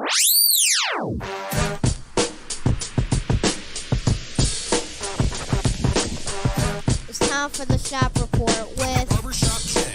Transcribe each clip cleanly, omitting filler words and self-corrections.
It's time for the shop report with Barbershop Jay.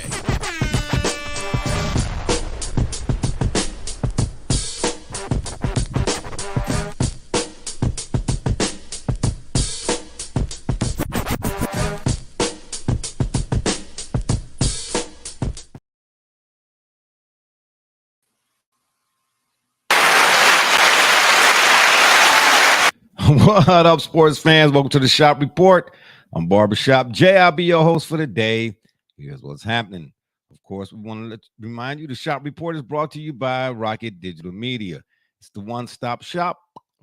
What up, sports fans? Welcome to the Shop Report. I'm Barbershop Jay. I'll be your host for the day. Here's what's happening. Of course, we want to remind you the Shop Report is brought to you by Rocket Digital Media. It's the one-stop shop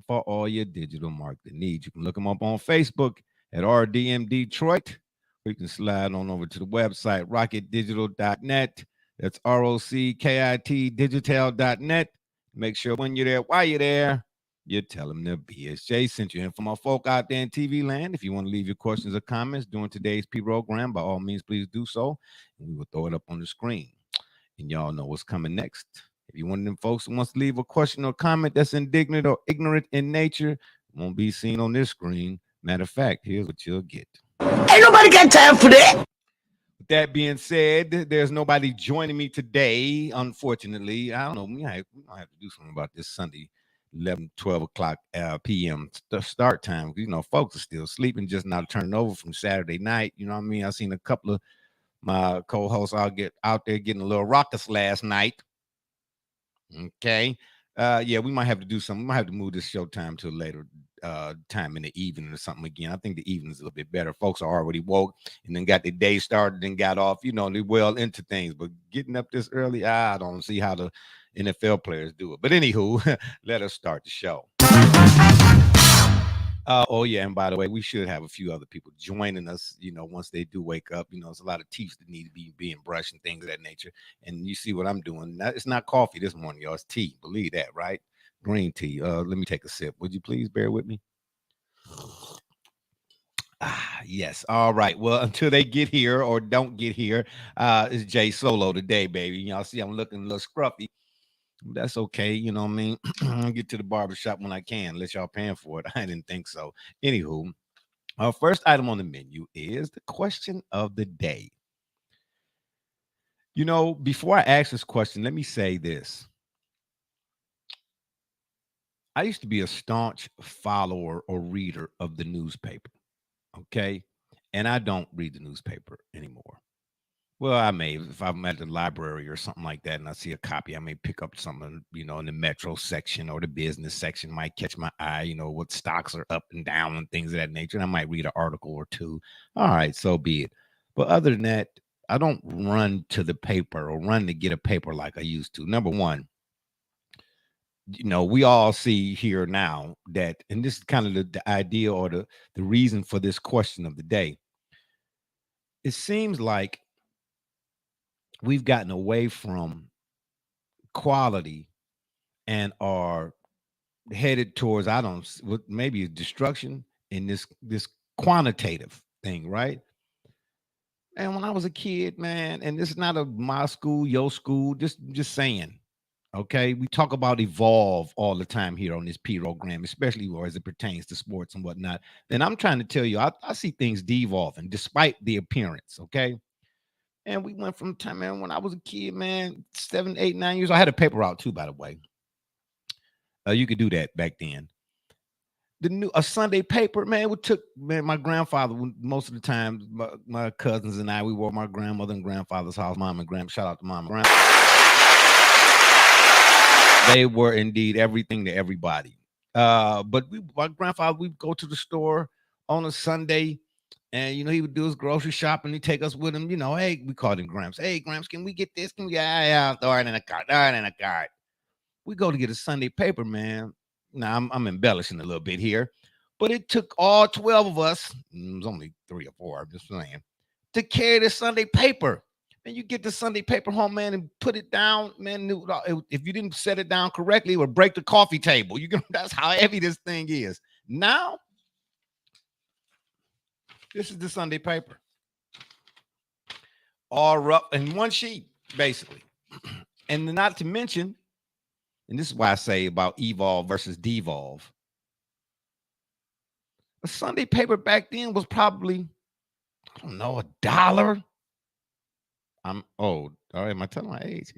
for all your digital marketing needs. You can look them up on Facebook at RDM Detroit, or you can slide on over to the website, rocketdigital.net. That's ROCKIT digital.net. Make sure when you're there, while you're there, you tell them the BSJ sent you. And for my folk out there in TV land, if you want to leave your questions or comments during today's program, by all means, please do so. And we will throw it up on the screen. And y'all know what's coming next. If you're one of them folks who wants to leave a question or comment that's indignant or ignorant in nature, it won't be seen on this screen. Matter of fact, here's what you'll get. Ain't nobody got time for that. With that being said, there's nobody joining me today, unfortunately. I don't know. We might have to do something about this Sunday 12 o'clock p.m. Start time. You know, folks are still sleeping, just now turning over from Saturday night. You know what I mean? I seen a couple of my co-hosts out there getting a little raucous last night. Okay. Yeah, we might have to do something. We might have to move this show time to a later time in the evening or something again. I think the evening is a little bit better. Folks are already woke and then got the day started and got off, you know, they're well into things. But getting up this early, I don't see how the NFL players do it. But anywho, let us start the show. Oh yeah, and by the way, we should have a few other people joining us, you know, once they do wake up. You know, it's a lot of teeth that need to be being brushed and things of that nature. And you see what I'm doing. It's not coffee this morning, y'all. It's tea. Believe that, right? Green tea. Let me take a sip. Would you please bear with me? Yes. All right. Well, until they get here or don't get here, it's Jay Solo today, baby. Y'all see I'm looking a little scruffy. That's okay. You know what I mean? I'll get to the barbershop when I can, unless y'all paying for it. I didn't think so. Anywho, our first item on the menu is the question of the day. You know, before I ask this question, let me say this. I used to be a staunch follower or reader of the newspaper. Okay. And I don't read the newspaper anymore. Well, I may, if I'm at the library or something like that and I see a copy, I may pick up something, you know, in the metro section or the business section might catch my eye, you know, what stocks are up and down and things of that nature. And I might read an article or two. All right, so be it. But other than that, I don't run to the paper or run to get a paper like I used to. Number one, you know, we all see here now that, and this is kind of the idea or the reason for this question of the day. It seems like we've gotten away from quality and are headed towards maybe destruction in this quantitative thing, right? And when I was a kid, man, and this is not a my school, your school, just saying, okay, we talk about evolve all the time here on this program, especially as it pertains to sports and whatnot. Then I'm trying to tell you, I see things devolving despite the appearance, okay? And we went from time, man, when I was a kid, man, 7, 8, 9 years. I had a paper route too, by the way. You could do that back then. A Sunday paper, man, my grandfather, most of the time, my cousins and I, we were at my grandmother and grandfather's house, mom and grandma, shout out to mom and grandma. They were indeed everything to everybody. But my grandfather, we'd go to the store on a Sunday, and you know, he would do his grocery shopping. He'd take us with him. You know, hey, we called him Gramps. Hey, Gramps, can we get this? Can we? Yeah, throw it in a cart. Throw it in a cart. We go to get a Sunday paper, man. Now I'm embellishing a little bit here, but it took all 12 of us. It was only 3 or 4. I'm just saying, to carry the Sunday paper. And you get the Sunday paper home, man, and put it down, man. If you didn't set it down correctly, it would break the coffee table. That's how heavy this thing is. Now, this is the Sunday paper. All rough in one sheet, basically. And not to mention, And this is why I say about evolve versus devolve. A Sunday paper back then was probably, I don't know, $1. I'm old. All right, am I telling my age?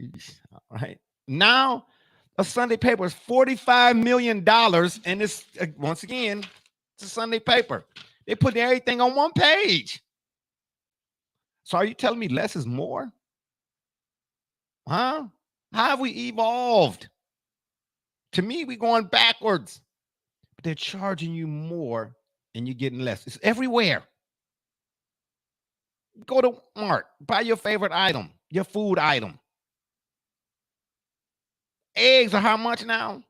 All right. Now, a Sunday paper is $45 million. And it's, once again, it's a Sunday paper. They put everything on one page. So are you telling me less is more? Huh? How have we evolved? To me, we're going backwards. But they're charging you more and you're getting less. It's everywhere. Go to Walmart, buy your favorite item, your food item. Eggs are how much now?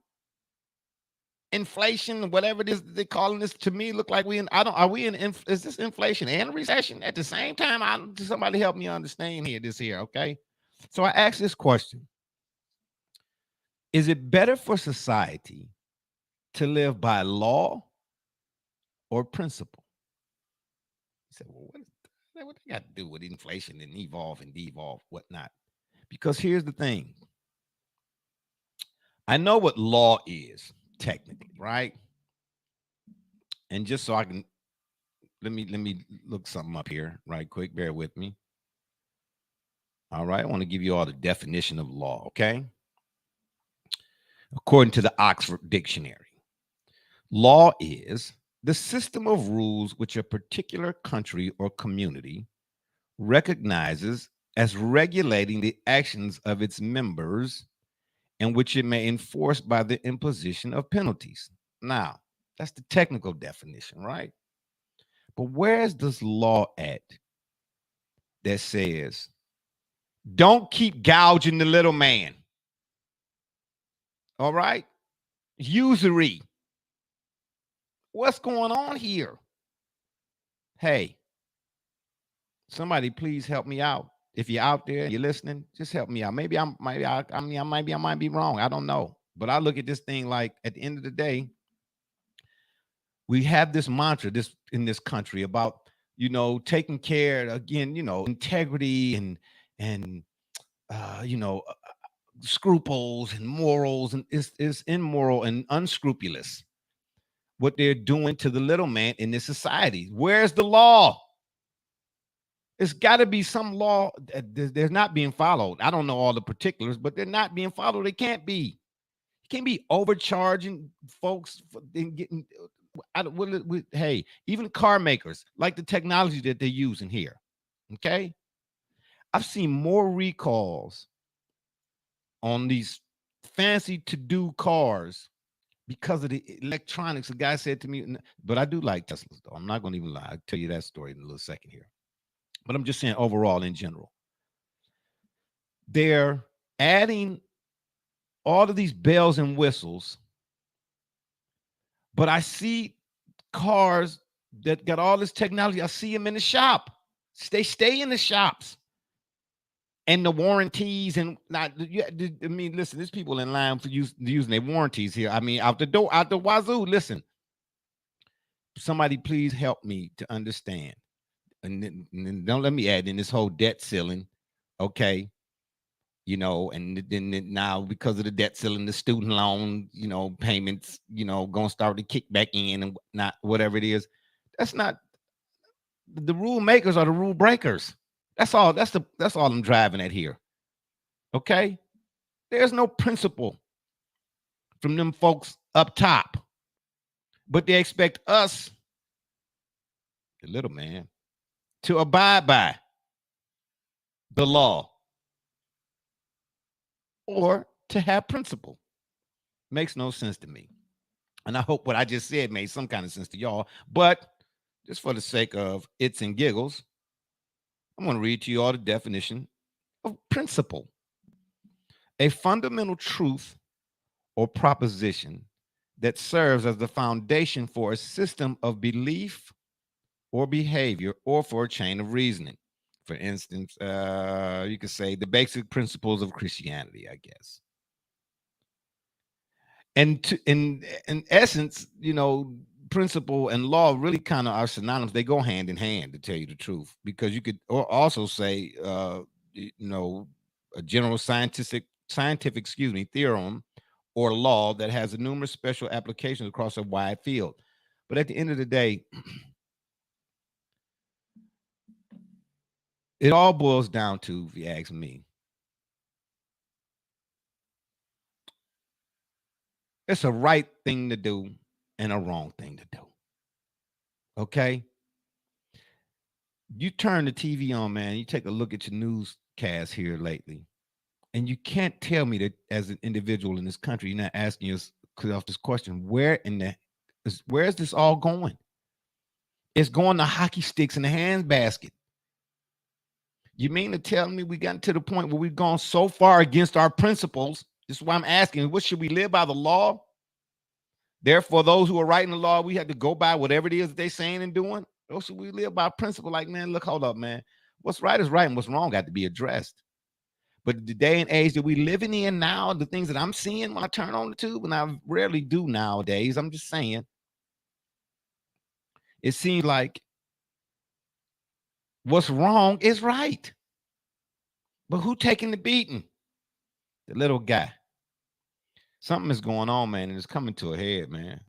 Inflation, whatever it is they're calling this, to me look like are we in, is this inflation and recession at the same time? Somebody help me understand here, okay? So I asked this question. Is it better for society to live by law or principle? He said, well, what they got to do with inflation and evolve and devolve, whatnot? Because here's the thing. I know what law is technically, right? And just so I can let me look something up here right quick. Bear with me. All right, I want to give you all the definition of law, okay? According to the Oxford Dictionary, law is the system of rules which a particular country or community recognizes as regulating the actions of its members and which it may enforce by the imposition of penalties. Now, that's the technical definition, right? But where's this law at that says, don't keep gouging the little man? All right? Usury. What's going on here? Hey, somebody please help me out. If you're out there and you're listening, just help me out. Maybe I might be wrong. I don't know. But I look at this thing like at the end of the day, we have this mantra in this country about, taking care again, integrity and scruples and morals, and it's immoral and unscrupulous what they're doing to the little man in this society. Where's the law? It's got to be some law that they're not being followed. I don't know all the particulars, but they're not being followed. They can't be. You can't be overcharging folks for getting. Hey, even car makers, like the technology that they're using here. Okay, I've seen more recalls on these fancy to-do cars because of the electronics. A guy said to me, but I do like Teslas, though. I'm not going to even lie. I'll tell you that story in a little second here. But I'm just saying overall, in general, they're adding all of these bells and whistles. But I see cars that got all this technology. I see them in the shop. They stay in the shops. And the warranties and listen, there's people in line for using their warranties here. I mean, out the wazoo. Listen, somebody please help me to understand. And then don't let me add in this whole debt ceiling, okay? And then now because of the debt ceiling, the student loan, payments, gonna start to kick back in and not whatever it is. That's not the rule makers are the rule breakers. That's all. That's all I'm driving at here. Okay, there's no principle from them folks up top, but they expect us, the little man, to abide by the law or to have principle. Makes no sense to me. And I hope what I just said made some kind of sense to y'all. But just for the sake of its and giggles, I'm going to read to you all the definition of principle. A fundamental truth or proposition that serves as the foundation for a system of belief or behavior or for a chain of reasoning. For instance, you could say the basic principles of Christianity, I guess. And in essence, principle and law really kind of are synonymous. They go hand in hand, to tell you the truth, because you could also say, a general scientific, theorem or law that has numerous special applications across a wide field. But at the end of the day, it all boils down to, if you ask me, it's a right thing to do and a wrong thing to do. Okay? You turn the TV on, man, you take a look at your newscast here lately, and you can't tell me that as an individual in this country, you're not asking yourself this question: where is this all going? It's going to hockey sticks and the handbasket. You mean to tell me we gotten to the point where we've gone so far against our principles? This is why I'm asking: what should we live by the law? Therefore, those who are writing the law, we have to go by whatever it is that they're saying and doing. Or should we live by principle? Like, man, look, hold up, man. What's right is right, and what's wrong got to be addressed. But the day and age that we living in now, the things that I'm seeing when I turn on the tube, and I rarely do nowadays, I'm just saying, it seems like what's wrong is right. But who taking the beating? The little guy. Something is going on, man, and it's coming to a head, man.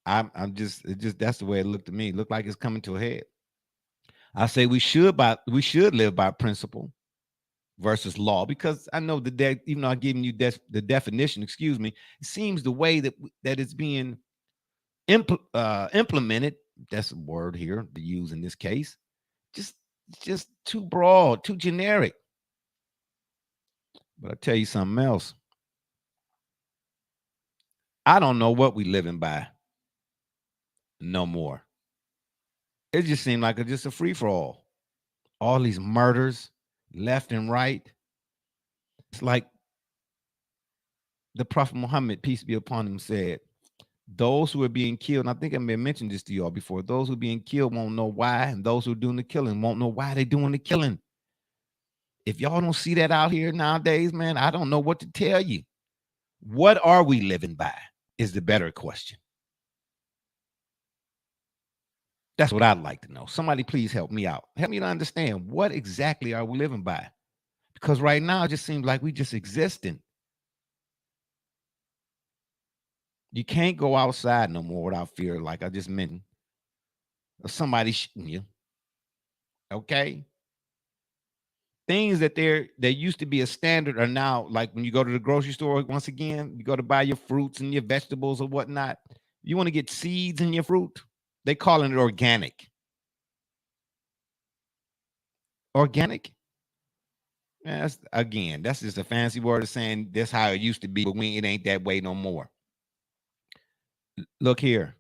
I'm just that's the way it looked to me. It looked like it's coming to a head. I say we should live by principle versus law, because I know even though I'm giving you the definition, excuse me, it seems the way that it's being implemented, that's a word here to use in this case, just too broad, too generic. But I'll tell you something else. I don't know what we living by no more. It just seemed like it's just a free-for-all. All these murders left and right. It's like the Prophet Muhammad, peace be upon him, said, those who are being killed, and I think I may have mentioned this to y'all before, those who are being killed won't know why, and those who are doing the killing won't know why they're doing the killing. If y'all don't see that out here nowadays, man, I don't know what to tell you. What are we living by is the better question. That's what I'd like to know. Somebody please help me out. Help me to understand, what exactly are we living by? Because right now it just seems like we just existing. You can't go outside no more without fear, like I just mentioned, of somebody shooting you. Okay? Things that used to be a standard are now, like when you go to the grocery store, once again, you go to buy your fruits and your vegetables or whatnot. You want to get seeds in your fruit? They calling it organic. Organic? That's just a fancy word of saying that's how it used to be, but it ain't that way no more. Look here.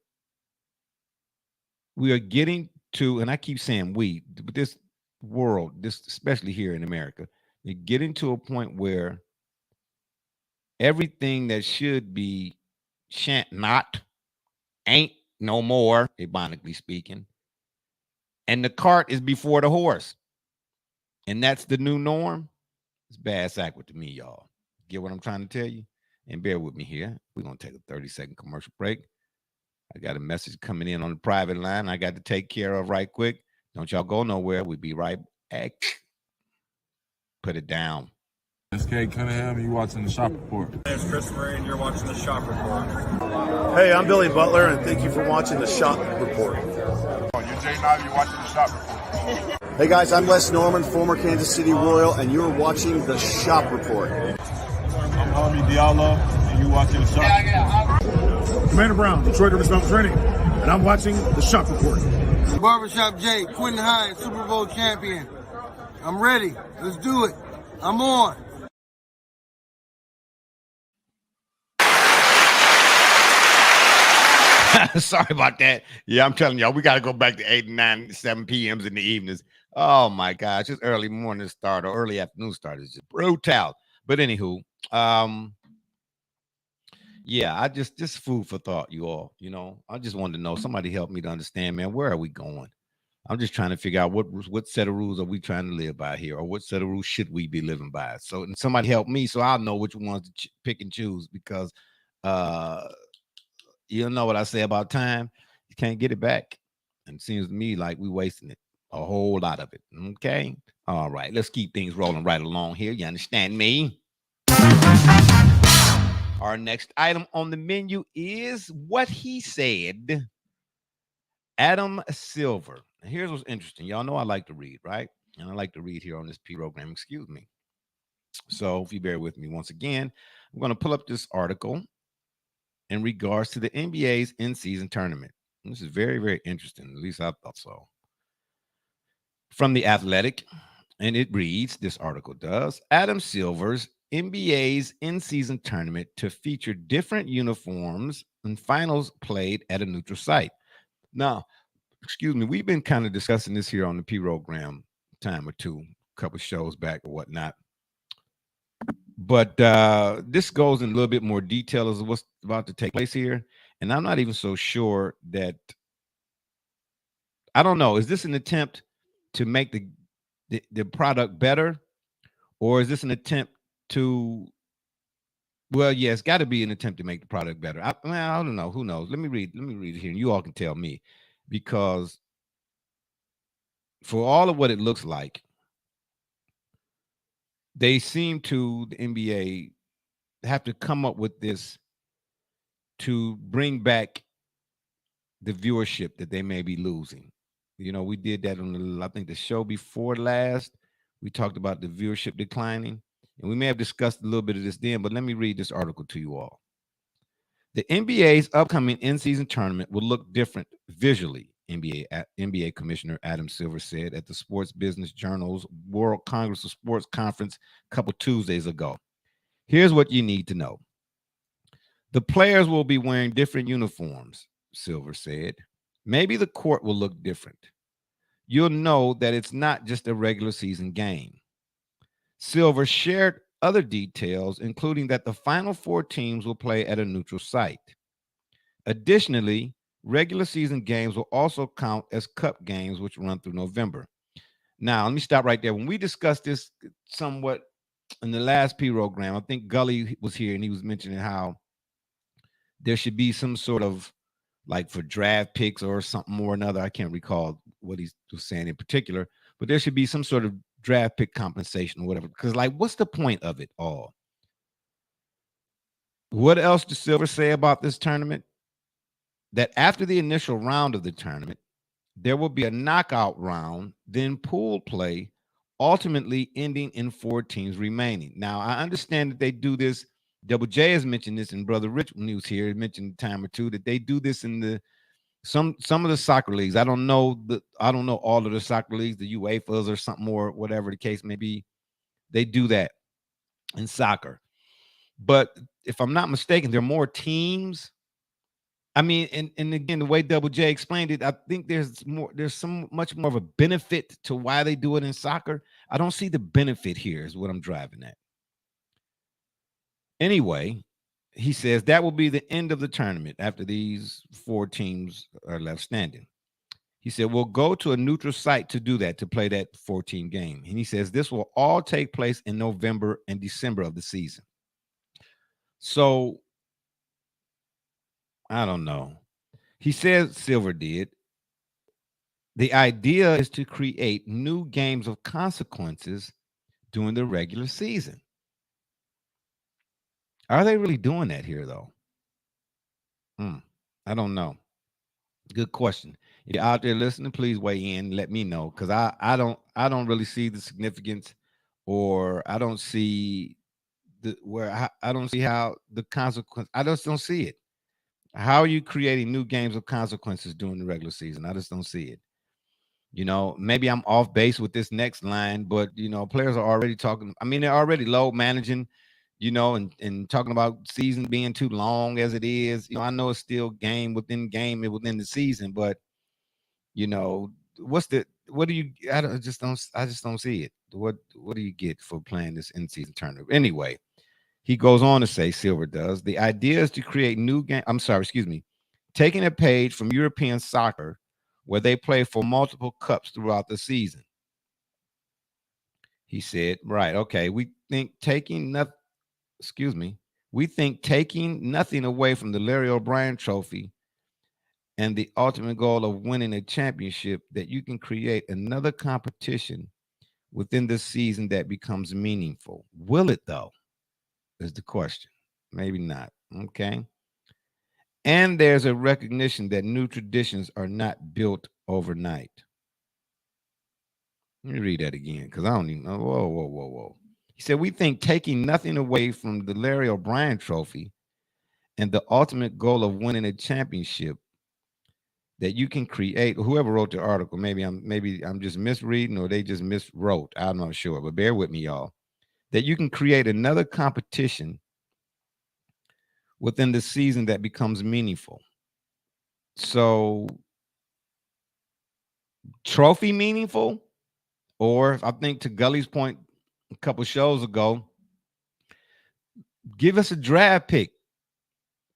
We are getting to, and I keep saying but this world, especially here in America, you're getting to a point where everything that should be ain't no more, ironically speaking. And the cart is before the horse. And that's the new norm. It's bad sackward to me, y'all. Get what I'm trying to tell you? And bear with me here. We're going to take a 30-second commercial break. I got a message coming in on the private line I got to take care of right quick. Don't y'all go nowhere. We'll be right back. Put it down. It's Kate Cunningham, you watching The Shop Report. It's Chris Murray, and you're watching The Shop Report. Hey, I'm Billy Butler, and thank you for watching The Shop Report. You're Jay Knight, you're watching The Shop Report. Hey guys, I'm Les Norman, former Kansas City Royal, and you're watching The Shop Report. I'm Harvey Diallo, and you're watching The Shop Report. Commander Brown, Detroit Rivers Mountain Training, and I'm watching The Shop Report. Barbershop Jay, Quentin Hines, Super Bowl champion. I'm ready. Let's do it. I'm on. Sorry about that. Yeah, I'm telling y'all, we got to go back to 8, 9, 7 p.m.s in the evenings. Oh, my gosh. Just early morning start or early afternoon start is just brutal. But anywho, yeah, I just food for thought, you all. You know, I just wanted to know. Somebody help me to understand, man, where are we going? I'm just trying to figure out what set of rules are we trying to live by here, or what set of rules should we be living by? So, and somebody help me so I'll know which ones to pick and choose, because you know what I say about time. You can't get it back. And it seems to me like we're wasting it, a whole lot of it. Okay. All right. Let's keep things rolling right along here. You understand me? Our next item on the menu is what he said. Adam Silver. And here's what's interesting. Y'all know I like to read, right? And I like to read here on this P program, excuse me. So if you bear with me once again, I'm going to pull up this article in regards to the NBA's in-season tournament. And this is very, very interesting. At least I thought so. From The Athletic, and it reads, this article does, Adam Silver's NBA's in-season tournament to feature different uniforms and finals played at a neutral site. Now, excuse me, we've been kind of discussing this here on the P program time or two, a couple shows back or whatnot. But this goes in a little bit more detail as what's about to take place here. And I'm not even so sure that, I don't know, is this an attempt to make the product better? Or is this an attempt to, well, yeah, it's got to be an attempt to make the product better. I don't know. Who knows? Let me read it here and you all can tell me. Because for all of what it looks like, they seem to, the NBA, have to come up with this to bring back the viewership that they may be losing. You know, we did that on I think the show before last. We talked about the viewership declining, and we may have discussed a little bit of this then, but let me read this article to you all. The NBA's upcoming in-season tournament will look different visually, NBA Commissioner Adam Silver said at the Sports Business Journal's World Congress of Sports Conference a couple Tuesdays ago. Here's what you need to know. The players will be wearing different uniforms, Silver said. Maybe the court will look different. You'll know that it's not just a regular season game. Silver shared other details, including that the final four teams will play at a neutral site. Additionally, regular season games will also count as cup games, which run through November. Now, let me stop right there. When we discussed this somewhat in the last P program, I think Gully was here and he was mentioning how there should be some sort of, like, for draft picks or something or another. I can't recall what he was saying in particular, but there should be some sort of draft pick compensation or whatever. Because, like, what's the point of it all? What else does Silver say about this tournament? That after the initial round of the tournament, there will be a knockout round, then pool play, ultimately ending in 4 teams remaining. Now, I understand that they do this. Double J has mentioned this, and Brother Rich, when he was here, mentioned a time or two that they do this in the some of the soccer leagues. I don't know all of the soccer leagues, the UEFA's or something, or whatever the case may be. They do that in soccer. But if I'm not mistaken, there are more teams. I mean, and again, the way Double J explained it, I think there's much more of a benefit to why they do it in soccer. I don't see the benefit here, is what I'm driving at. Anyway, he says that will be the end of the tournament after these 4 teams are left standing. He said, we'll go to a neutral site to do that, to play that 14 game. And he says this will all take place in November and December of the season. So, I don't know. He says, Silver did, the idea is to create new games of consequences during the regular season. Are they really doing that here, though? I don't know. Good question. If you're out there listening, please weigh in. Let me know, because I don't really see the significance, or I don't see I don't see how the consequence. I just don't see it. How are you creating new games of consequences during the regular season? I just don't see it. You know, maybe I'm off base with this next line, but you know, players are already talking. I mean, they're already low managing, you know, and talking about season being too long as it is. You know, I know it's still game and within the season, but you know, what do you, I just don't see it. What do you get for playing this in-season tournament? Anyway, he goes on to say, Silver does, the idea is to create new game. Taking a page from European soccer, where they play for multiple cups throughout the season. He said, right, okay, we think taking nothing away from the Larry O'Brien Trophy and the ultimate goal of winning a championship, that you can create another competition within the season that becomes meaningful. Will it, though, is the question. maybe not. Okay. And there's a recognition that new traditions are not built overnight. Let me read that again because I don't even know. Whoa, whoa, whoa, whoa. He said, we think taking nothing away from the Larry O'Brien trophy and the ultimate goal of winning a championship that you can create. Whoever wrote the article, maybe I'm just misreading or they just miswrote. I'm not sure, but bear with me, y'all. That you can create another competition within the season that becomes meaningful. So, trophy meaningful, or I think to Gully's point a couple shows ago, give us a draft pick.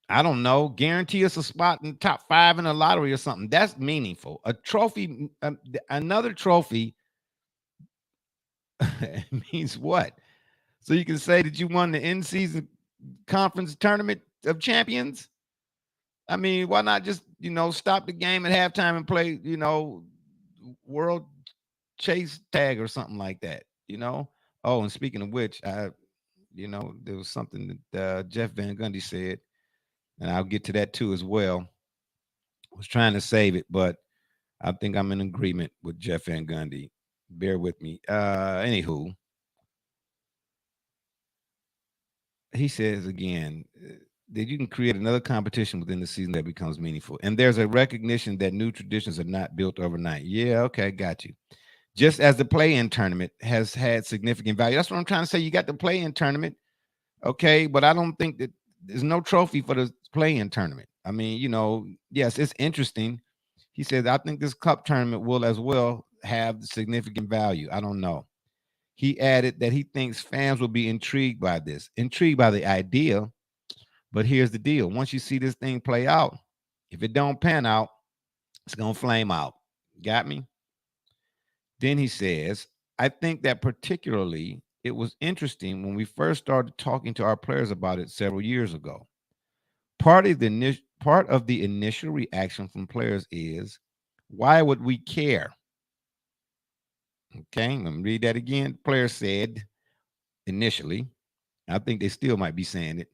I don't know, guarantee us a spot in the top 5 in the lottery or something. That's meaningful. A trophy, another trophy means what? So you can say that you won the in-season conference tournament of champions. I mean, why not just, stop the game at halftime and play, world chase tag or something like that, Oh, and speaking of which, there was something that Jeff Van Gundy said, and I'll get to that too as well. I was trying to save it, but I think I'm in agreement with Jeff Van Gundy. Bear with me. Anywho, he says again that you can create another competition within the season that becomes meaningful. And there's a recognition that new traditions are not built overnight. Yeah, okay, got you. Just as the play-in tournament has had significant value. That's what I'm trying to say. You got the play-in tournament, okay, but I don't think that there's no trophy for the play-in tournament. I mean, yes, it's interesting. He said, I think this cup tournament will as well have significant value. I don't know. He added that he thinks fans will be intrigued by this, intrigued by the idea. But here's the deal. Once you see this thing play out, if it don't pan out, it's going to flame out. Got me? Then he says, I think that particularly it was interesting when we first started talking to our players about it several years ago. Part of the initial reaction from players is, why would we care? Okay, let me read that again. Players said initially, I think they still might be saying it.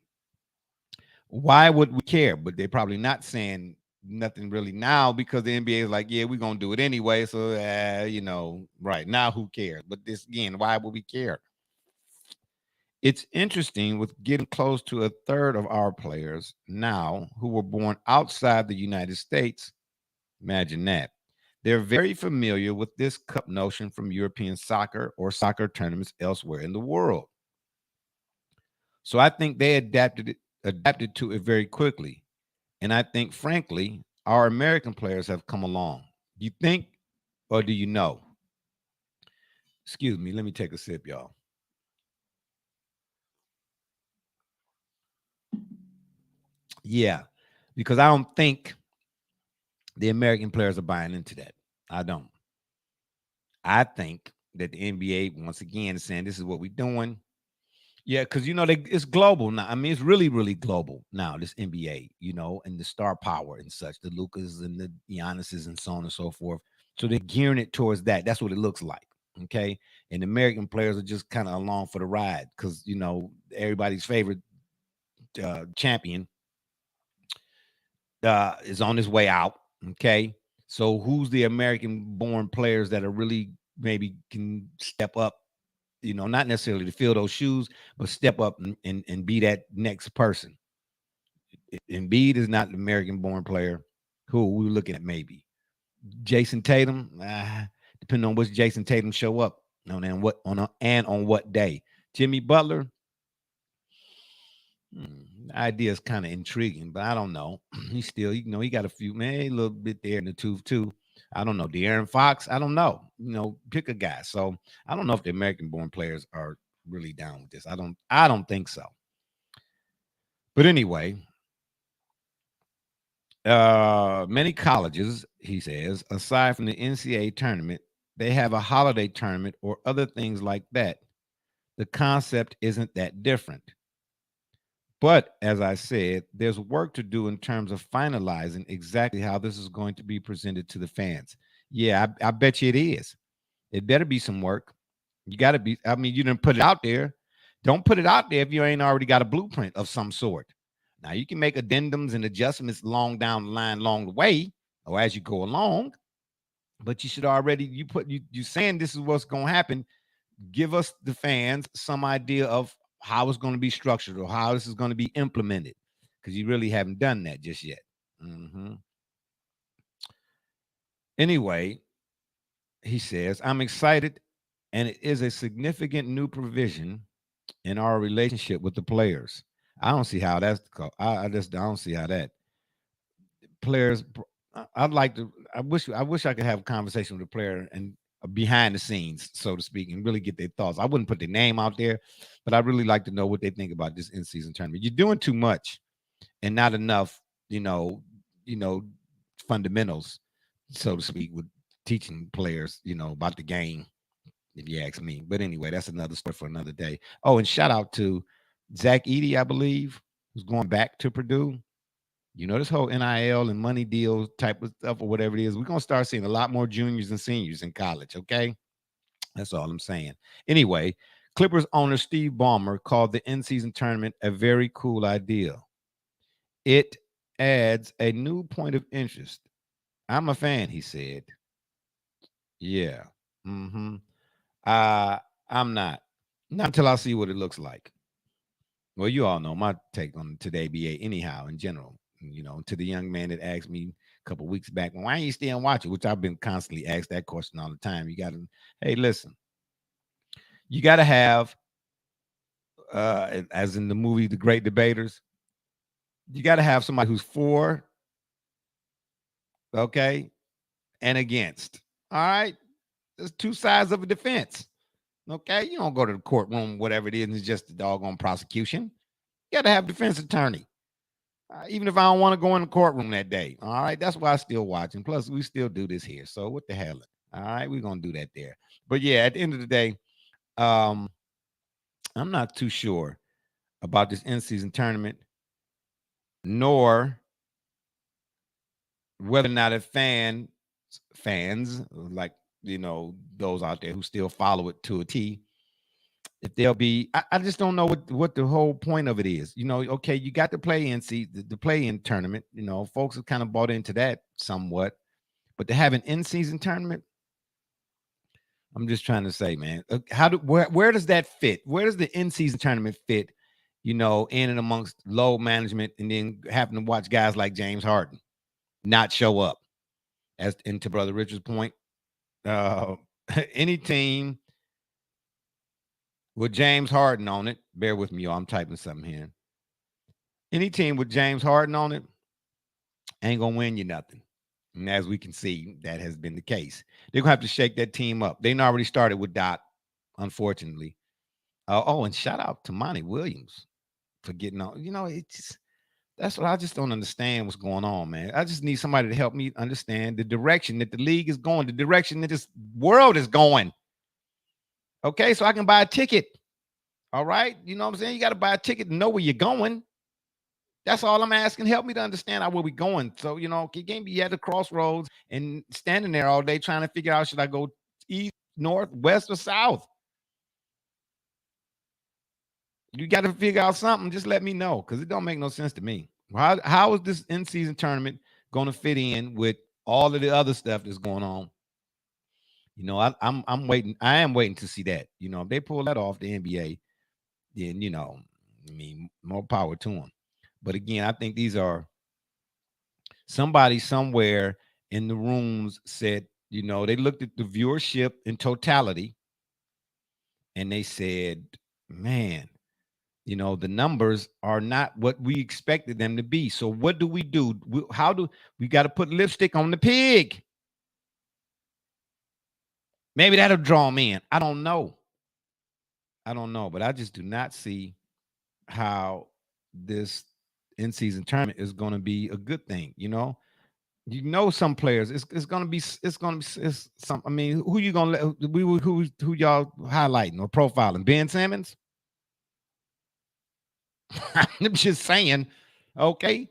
Why would we care? But they're probably not saying nothing really now because the NBA is like, yeah, we're going to do it anyway. So, right now, who cares? But this again, why would we care? It's interesting with getting close to a third of our players now who were born outside the United States. Imagine that. They're very familiar with this cup notion from European soccer or soccer tournaments elsewhere in the world. So I think they adapted to it very quickly. And I think, frankly, our American players have come along. Do you think or do you know? Excuse me, let me take a sip, y'all. Yeah, because I don't think the American players are buying into that. I don't. I think that the NBA, once again, is saying this is what we're doing. Yeah, because, it's global now. I mean, it's really, really global now, this NBA, and the star power and such, the Lucas and the Giannis's and so on and so forth. So they're gearing it towards that. That's what it looks like, okay? And American players are just kind of along for the ride because, everybody's favorite champion is on his way out, okay? So who's the American-born players that are really maybe can step up, not necessarily to fill those shoes, but step up and be that next person? Embiid is not an American-born player. Who we're looking at maybe? Jason Tatum, depending on which Jason Tatum show up on what day. Jimmy Butler, the idea is kind of intriguing, but I don't know. He's still, he got a few, a little bit there in the tooth too. I don't know. De'Aaron Fox, I don't know. Pick a guy. So I don't know if the American-born players are really down with this. I don't think so. But anyway, many colleges, he says, aside from the NCAA tournament, they have a holiday tournament or other things like that. The concept isn't that different. But as I said, there's work to do in terms of finalizing exactly how this is going to be presented to the fans. Yeah, I bet you it is. It better be some work. You got to be. I mean, you didn't put it out there. Don't put it out there if you ain't already got a blueprint of some sort. Now you can make addendums and adjustments along down the line, along the way, or as you go along. But you should already you saying this is what's going to happen. Give us the fans some idea of how it's going to be structured or how this is going to be implemented, because you really haven't done that just yet. Anyway, he says, I'm excited, and it is a significant new provision in our relationship with the players. I don't see how that's I don't see how that players. I'd like to. I wish I could have a conversation with a player and behind the scenes, so to speak, and really get their thoughts. I wouldn't put their name out there, but I'd really like to know what they think about this in-season tournament. You're doing too much and not enough, fundamentals, so to speak, with teaching players, about the game, if you ask me. But anyway, that's another story for another day. Oh, and shout out to Zach Edey, I believe, who's going back to Purdue. This whole NIL and money deal type of stuff or whatever it is, we're going to start seeing a lot more juniors and seniors in college, okay? That's all I'm saying. Anyway, Clippers owner Steve Ballmer called the in-season tournament a very cool idea. It adds a new point of interest. I'm a fan, he said. Yeah. I'm not until I see what it looks like. Well, you all know my take on today's NBA anyhow, in general. To the young man that asked me a couple weeks back, well, why are you still watching? Which I've been constantly asked that question all the time. You got to, hey, listen, you got to have, as in the movie The Great Debaters, you got to have somebody who's for, okay, and against. All right, there's two sides of a defense. Okay, you don't go to the courtroom, whatever it is, it's just a doggone prosecution. You got to have a defense attorney. Even if I don't want to go in the courtroom that day. All right. That's why I still watching. Plus, we still do this here. So what the hell? All right. We're going to do that there. But yeah, at the end of the day, I'm not too sure about this in-season tournament, nor whether or not a fans like, those out there who still follow it to a T, if they'll be, I just don't know what the whole point of it is. Okay, you got the play-in the play-in tournament. Folks have kind of bought into that somewhat, but to have an in-season tournament, I'm just trying to say, man, where does that fit? Where does the in-season tournament fit? In and amongst low management, and then having to watch guys like James Harden not show up. And to Brother Richard's point, any team with James Harden on it, bear with me, y'all, I'm typing something here. Any team with James Harden on it ain't going to win you nothing. And as we can see, that has been the case. They're going to have to shake that team up. They already started with Doc, unfortunately. And shout out to Monty Williams for getting on. That's what I just don't understand what's going on, man. I just need somebody to help me understand the direction that the league is going, the direction that this world is going. Okay, so I can buy a ticket. All right. You know what I'm saying? You got to buy a ticket to know where you're going. That's all I'm asking. Help me to understand where we're going. So, you can't be at the crossroads and standing there all day trying to figure out, should I go east, north, west, or south? You got to figure out something. Just let me know, because it don't make no sense to me. How is this in-season tournament going to fit in with all of the other stuff that's going on? I'm waiting. I am waiting to see that. If they pull that off, the NBA, then, more power to them. But again, I think these are somebody somewhere in the rooms said, they looked at the viewership in totality and they said, man, the numbers are not what we expected them to be. So what do? We got to put lipstick on the pig? Maybe that'll draw them in. I don't know. But I just do not see how this in-season tournament is going to be a good thing. Some players, it's going to be some. I mean, who you going to let? Who y'all highlighting or profiling? Ben Simmons? I'm just saying. Okay,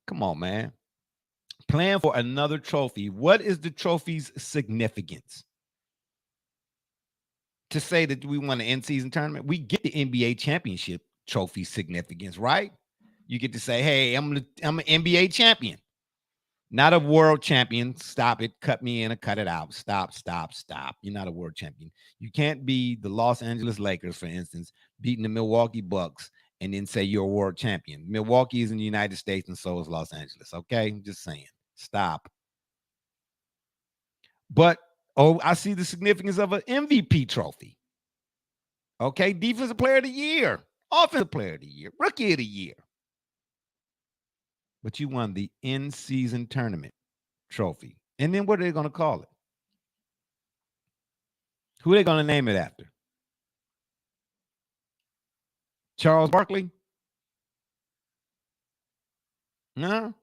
come on, man. Playing for another trophy. What is the trophy's significance? to say that we won the in-season tournament. We get the NBA championship trophy significance, right? You get to say, hey, I'm an NBA champion, not a world champion. Stop it. Cut me in or cut it out. Stop. You're not a world champion. You can't be the Los Angeles Lakers, for instance, beating the Milwaukee Bucks and then say you're a world champion. Milwaukee is in the United States and so is Los Angeles. Okay? I'm just saying. Stop. But, I see the significance of an MVP trophy. Okay? Defensive player of the year, offensive player of the year, rookie of the year. But you won the in-season tournament trophy. And then what are they going to call it? Who are they going to name it after? Charles Barkley? No.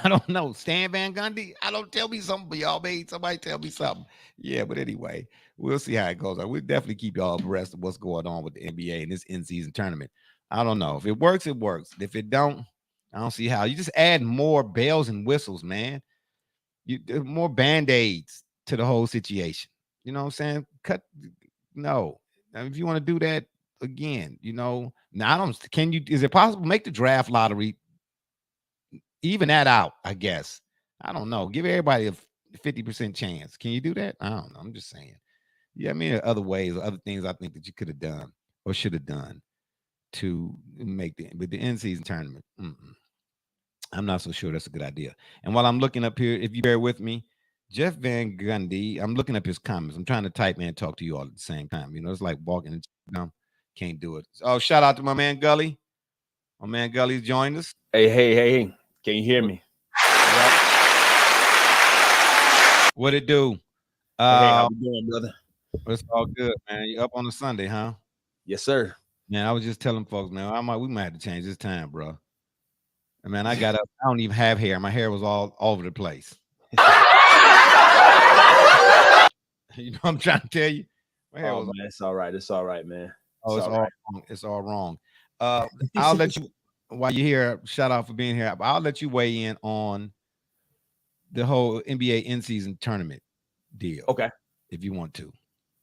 I don't know. Stan Van Gundy? I don't, tell me something, but y'all made somebody tell me something. Yeah, but anyway, we'll see how it goes. We'll definitely keep y'all abreast of what's going on with the NBA and this in-season tournament. I don't know. If it works, it works. If it don't, I don't see how. You just add more bells and whistles, man. More Band-Aids to the whole situation. You know what I'm saying? No. Now, if you want to do that again, now is it possible to make the draft lottery even that out? I guess. I don't know. Give everybody a 50% chance. Can you do that? I don't know. I'm just saying. Yeah, I mean, there are other ways, other things I think that you could have done or should have done to make the in-season tournament. I'm not so sure that's a good idea. And while I'm looking up here, if you bear with me, Jeff Van Gundy, I'm looking up his comments. I'm trying to type and talk to you all at the same time. It's like walking and can't do it. Oh, shout out to my man Gully. My man Gully's joined us. Hey. Can you hear me? Yep. What it do? Hey, how you doing, brother? It's all good, man. You up on a Sunday, huh? Yes, sir. Man, I was just telling folks, man, we might have to change this time, bro. Man, I got up. I don't even have hair. My hair was all over the place. You know what I'm trying to tell you? Man, it's all right. It's all right, man. Oh, it's all wrong. It's all wrong. I'll let you, while you're here, shout out for being here. I'll let you weigh in on the whole NBA in-season tournament deal. Okay. If you want to.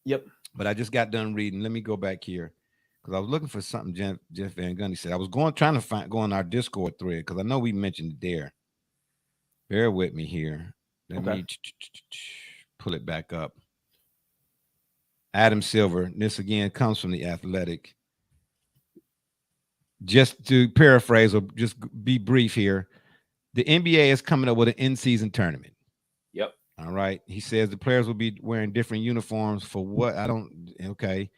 Yep. But I just got done reading. Let me go back here because I was looking for something Jeff Van Gundy said. I was trying to go on our Discord thread because I know we mentioned it there. Bear with me here. Let me pull it back up. Adam Silver. This again comes from The Athletic. Just to paraphrase or just be brief here, the NBA is coming up with an in-season tournament. Yep. All right. He says the players will be wearing different uniforms for what? Okay.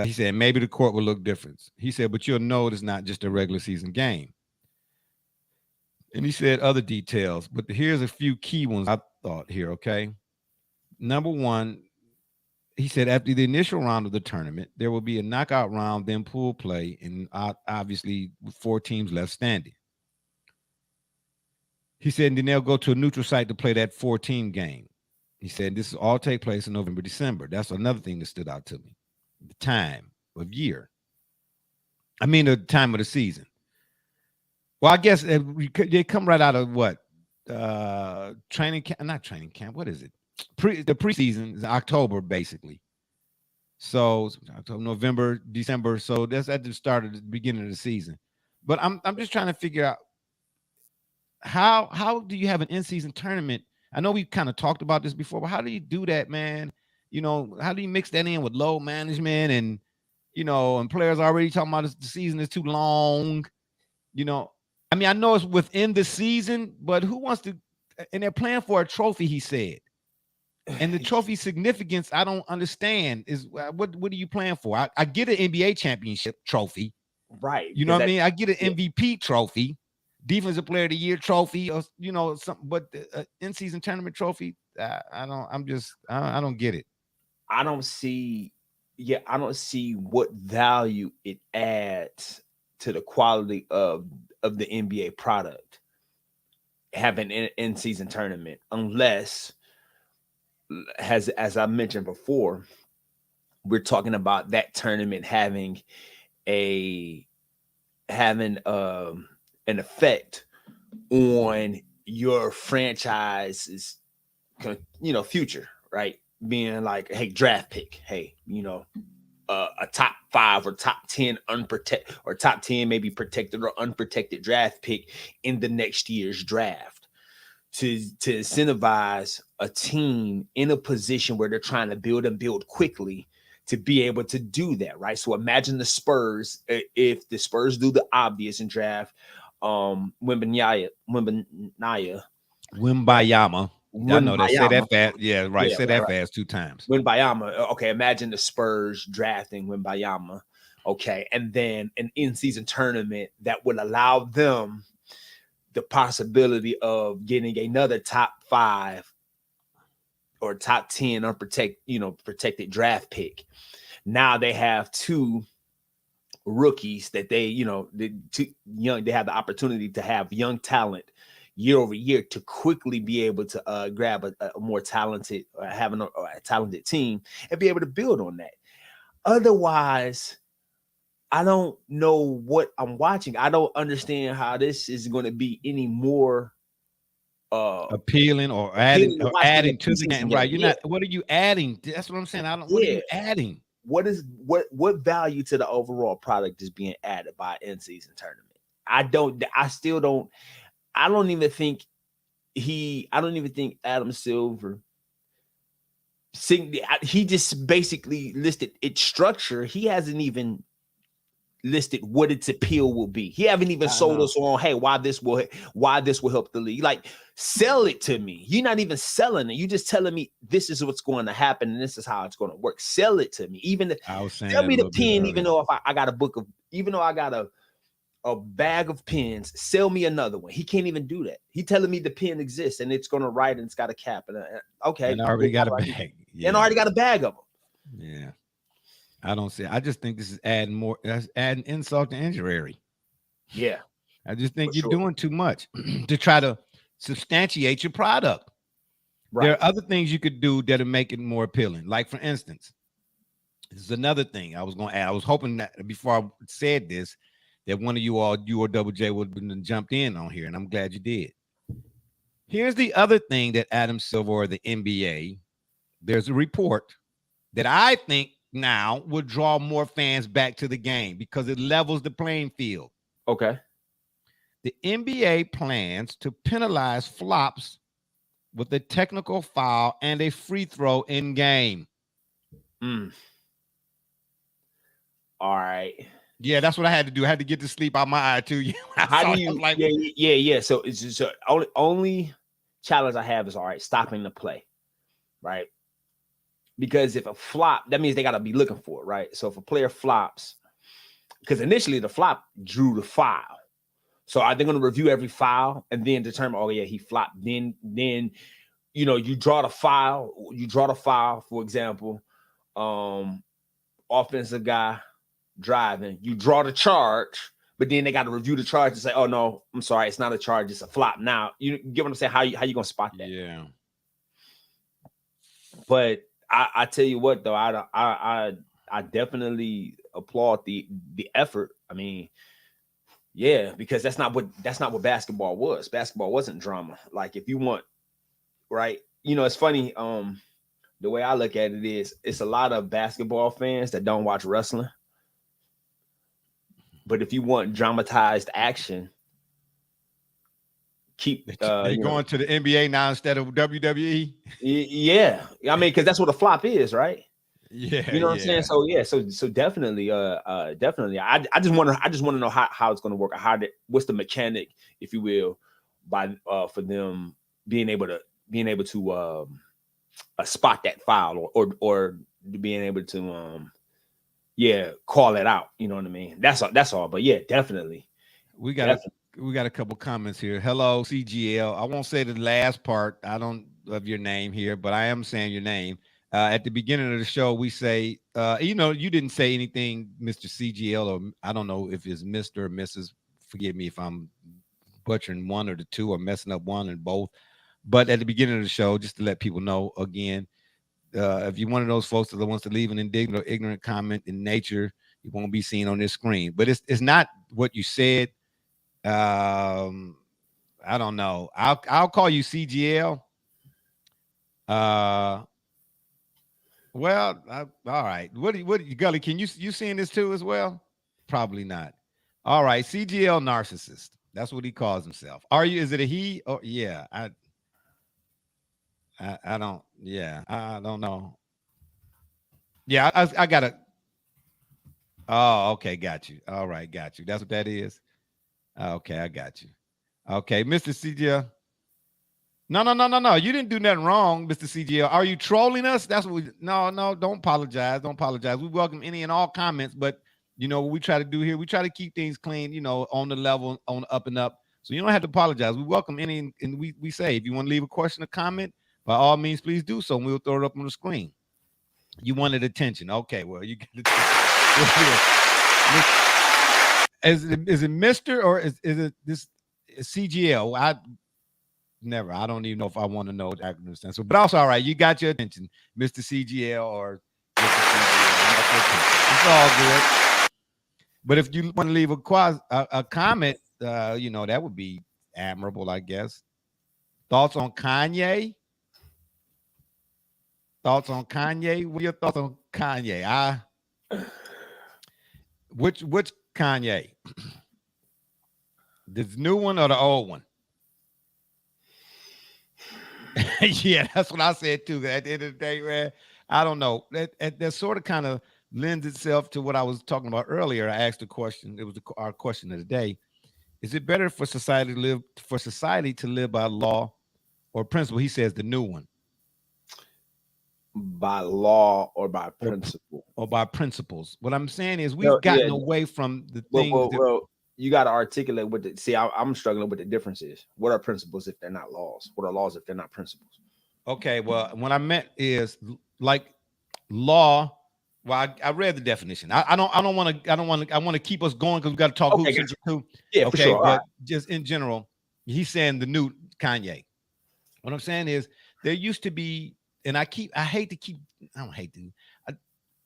He said maybe the court will look different. He said, but you'll know it's not just a regular season game. And he said other details, but here's a few key ones I thought here, okay? Number one, he said after the initial round of the tournament, there will be a knockout round, then pool play, and obviously with 4 teams left standing. He said, and then they'll go to a neutral site to play that 4-team game. He said, this will all take place in November, December. That's another thing that stood out to me. The time of year. The time of the season. Well, I guess they come right out of what? Training camp, not training camp. What is it? The preseason is October, basically. So October, November, December. So that's at the start of the beginning of the season. But I'm just trying to figure out how do you have an in-season tournament? I know we've kind of talked about this before, but how do you do that, man? How do you mix that in with load management and and players already talking about the season is too long? I know it's within the season, but who wants to? And they're playing for a trophy, he said. And the trophy significance, I don't understand. Is what are you playing for? I get an NBA championship trophy, right? You know what I mean? I get an MVP trophy, defensive player of the year trophy, or something. But the in-season tournament trophy, I don't get it. I don't see what value it adds to the quality of the NBA product having an in-season tournament, unless, as I mentioned before, we're talking about that tournament having an effect on your franchise's future, right? being like, hey, draft pick, hey, a top 5 or top 10 unprotected or top 10 maybe protected or unprotected draft pick in the next year's draft to incentivize a team in a position where they're trying to build quickly to be able to do that, right? So imagine the Spurs, if the Spurs do the obvious and draft Wembanyama. I know that. Say that Wembanyama. fast. Yeah, right. Yeah, Say that right. fast 2 times. Wembanyama. Okay, imagine the Spurs drafting Wembanyama. Okay, and then an in-season tournament that would allow them the possibility of getting another top 5 or top 10 protected draft pick. Now they have 2 rookies that they have the opportunity to have young talent year over year to quickly be able to grab a more talented or having a talented team and be able to build on that. Otherwise, I don't know what I'm watching. I don't understand how this is going to be any more appealing or adding to the game. Right. You're not, what are you adding? That's what I'm saying. What are you adding? What value to the overall product is being added by an in-season tournament? I don't even think Adam Silver, he just basically listed its structure. He hasn't even listed what its appeal will be. He haven't even sold us on, hey, why this will help the league. Like, sell it to me. You're not even selling it. You're just telling me this is what's going to happen and this is how it's going to work. Sell it to me. Even tell me the pen, even though if I got a book of, even though I got a bag of pens, sell me another one. He can't even do that. He telling me the pen exists and it's going to write and it's got a cap. And okay. And I already got a bag. Yeah. And I already got a bag of them. Yeah. I don't see. I just think this is adding insult to injury. Yeah. I just think you're doing too much to try to substantiate your product. Right. There are other things you could do that'll make it more appealing. Like, for instance, this is another thing I was going to add. I was hoping that before I said this, that one of you or Double J would have jumped in on here, and I'm glad you did. Here's the other thing that Adam Silver or the NBA, there's a report that I think now would draw more fans back to the game because it levels the playing field. Okay. The NBA plans to penalize flops with a technical foul and a free throw in game. All right. Yeah, that's what I had to do. I had to get the sleep out my eye too. How do you like? Yeah. So it's just only challenge I have is all right, stopping the play, right? Because if a flop, that means they got to be looking for it, right? So if a player flops, because initially the flop drew the foul, so are they going to review every foul and then determine, oh yeah, he flopped? Then you draw the foul. You draw the foul, for example, offensive guy driving. You draw the charge, but then they got to review the charge and say, oh no, I'm sorry, it's not a charge, it's a flop. Now you get what I'm saying? How you going to spot that? Yeah. But I tell you what though, I definitely applaud the effort. I mean, yeah, because that's not what basketball was. Basketball wasn't drama. Like, if you want, right? It's funny. The way I look at it is, it's a lot of basketball fans that don't watch wrestling. But if you want dramatized action, they going to the NBA now instead of WWE. Yeah, I mean, because that's what a flop is, right? Yeah, you know what I'm saying. So yeah, so definitely, definitely. I just want to know how it's going to work. What's the mechanic, if you will, by for them being able to spot that foul or being able to call it out. You know what I mean? That's all. But yeah, definitely. We got a couple comments here. Hello, CGL. I won't say the last part of your name here, but I am saying your name. At the beginning of the show, we say, you didn't say anything, Mr. CGL, or I don't know if it's Mr. or Mrs. Forgive me if I'm butchering one or the two or messing up one and both. But at the beginning of the show, just to let people know again, if you're one of those folks that wants to leave an indignant or ignorant comment in nature, you won't be seen on this screen. But it's not what you said. I don't know. I'll call you CGL. Well, all right. What do you, Gully? Can you seeing this too as well? Probably not. All right, CGL narcissist. That's what he calls himself. Are you? Is it a he? Oh, yeah. I don't. Yeah, I don't know. Yeah, I got to. Oh, okay, got you. All right, got you. That's what that is. Okay, I got you. Okay, Mr. CGL. No. You didn't do nothing wrong, Mr. CGL. Are you trolling us? That's what we. No. Don't apologize. Don't apologize. We welcome any and all comments, but you know what we try to do here. We try to keep things clean. You know, on the level, on the up and up. So you don't have to apologize. We welcome any, and we say if you want to leave a question or comment, by all means, please do so, and we'll throw it up on the screen. You wanted attention. Okay, well, you get it. Is it Mr. or is it this CGL? I don't even know if I want to know what acronym stands for, but also all right, you got your attention, Mr. CGL or Mr. CGL. It's all good. But if you want to leave a comment, you know, that would be admirable, I guess. Thoughts on Kanye? Thoughts on Kanye? What are your thoughts on Kanye? Which Kanye? This new one or the old one? Yeah, that's what I said too. At the end of the day, man, I don't know. That sort of kind of lends itself to what I was talking about earlier. I asked a question. It was our question of the day. Is it better for society to live by law or principle? He says the new one. By law or by principle? Or by principles. What I'm saying is we've gotten away from the things. Well, you got to articulate what the, see, I'm struggling with the differences. What are principles if they're not laws? What are laws if they're not principles? Okay, well, what I meant is like law. Well, I read the definition. I want to keep us going because we got to talk hoops too. Yeah, okay, for sure. But just in general, he's saying the new Kanye. What I'm saying is there used to be, and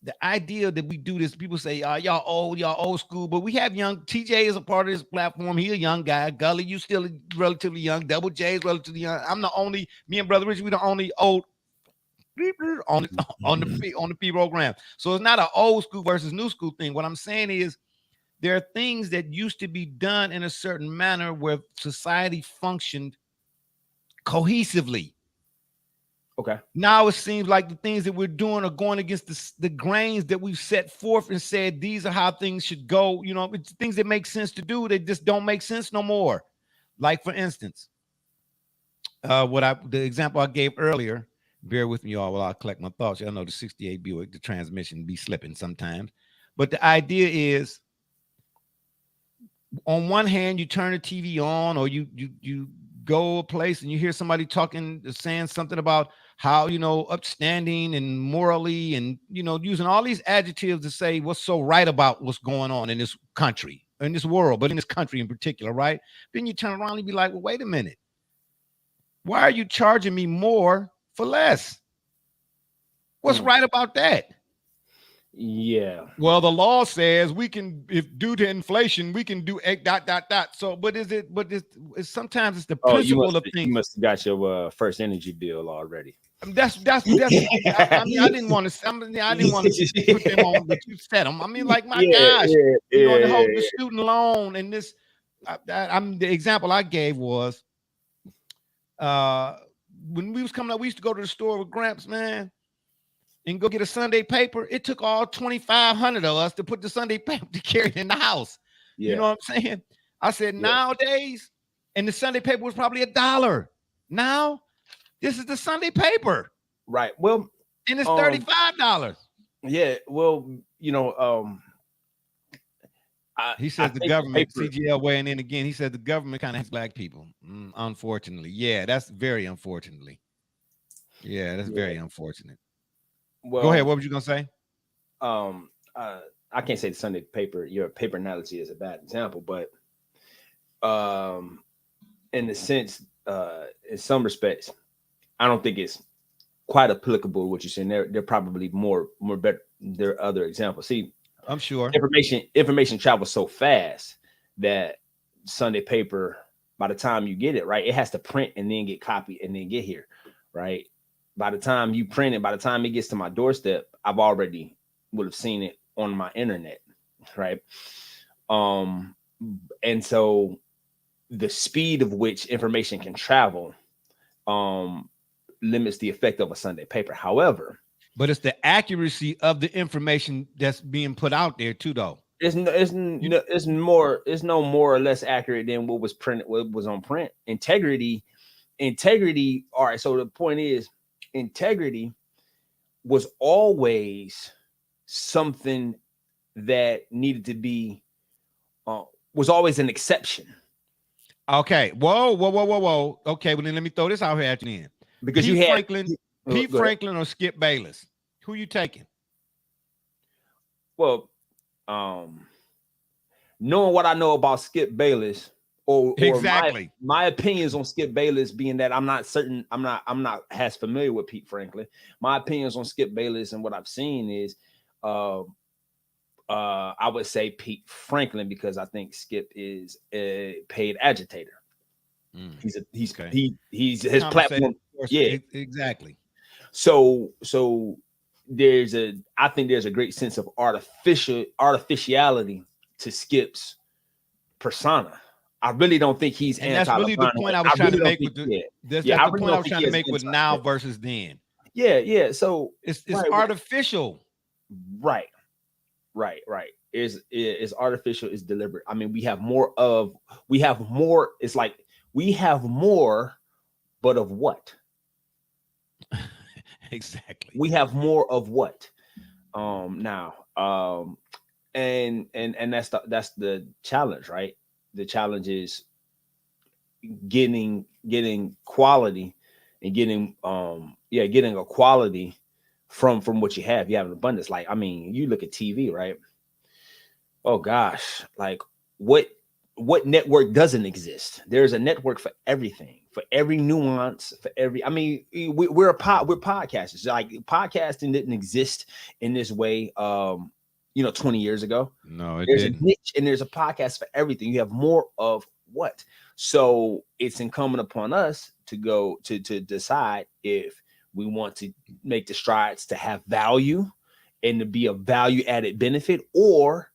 the idea that we do this, people say, y'all old school, but we have young. TJ is a part of this platform. He a young guy. Gully, you still relatively young. Double J is relatively young. I'm the only, me and Brother Rich, we the only old on the P program. So it's not an old school versus new school thing. What I'm saying is there are things that used to be done in a certain manner where society functioned cohesively. Okay. Now it seems like the things that we're doing are going against the grains that we've set forth and said these are how things should go. You know, it's things that make sense to do. They just don't make sense no more. Like for instance, the example I gave earlier. Bear with me, y'all, while I collect my thoughts. Y'all know the 68 Buick, the transmission be slipping sometimes. But the idea is, on one hand, you turn the TV on, or you go a place and you hear somebody talking, saying something about how, you know, upstanding and morally, and, you know, using all these adjectives to say what's so right about what's going on in this country, in this world, but in this country in particular, right? Then you turn around and be like, well, wait a minute. Why are you charging me more for less? What's right about that? Yeah. Well, the law says we can, if due to inflation, we can do . So, but sometimes it's the principle of things. You must have got your first energy bill already. That's I mean, I didn't want to put them on, but you said them. I mean, like, my gosh, you know, the student loan and this. The example I gave was when we was coming up, we used to go to the store with Gramps, man, and go get a Sunday paper. It took all 2,500 of us to put the Sunday paper to carry in the house. Yeah. You know what I'm saying? I said, nowadays, and the Sunday paper was probably $1. Now, this is the Sunday paper. Right. Well, and it's $35. Yeah. Well, you know, he says the government, CGL weighing in again. He said the government kind of hates black people. Unfortunately. Yeah, that's very unfortunately. Yeah, that's very unfortunate. Well, go ahead. What were you gonna say? I can't say the Sunday paper. Your paper analogy is a bad example, but in the sense, in some respects, I don't think it's quite applicable. What you're saying, they're probably more better. There are other examples. See, I'm sure information travels so fast that Sunday paper, by the time you get it, right, it has to print and then get copied and then get here, right? by the time you print it, by the time it gets to my doorstep, I've already would have seen it on my internet, right? And so the speed of which information can travel limits the effect of a Sunday paper. However, but it's the accuracy of the information that's being put out there too, though. It's no more or less accurate than what was printed, what was on print. Integrity. All right. So the point is, integrity was always something that needed to be, was always an exception. Okay. Whoa. Okay. Well, then let me throw this out here at you then. Because Pete Franklin or Skip Bayless, who you taking? Well, knowing what I know about Skip Bayless, or exactly my opinions on Skip Bayless being that I'm not as familiar with Pete Franklin. My opinions on Skip Bayless and what I've seen is, I would say Pete Franklin, because I think Skip is a paid agitator. He's his platform. Yeah, exactly. So I think there's a great sense of artificiality to Skip's persona. I really don't think he's and that's really the point I was trying to make with that's the point I was trying to make with now versus then. Yeah. So it's artificial. Right. It's artificial, it's deliberate. I mean, we have more. It's like we have more, but of what? Exactly. We have more of what? Now. And that's the challenge, right? The challenge is getting quality and getting a quality from what you have. You have an abundance. Like, I mean, you look at TV, right? Oh gosh, like what network doesn't exist? There's a network for everything, for every nuance, for every. I mean, we're podcasters. Like, podcasting didn't exist in this way. 20 years ago. No, there's a niche and there's a podcast for everything. You have more of what? So it's incumbent upon us to go to decide if we want to make the strides to have value and to be a value added benefit, or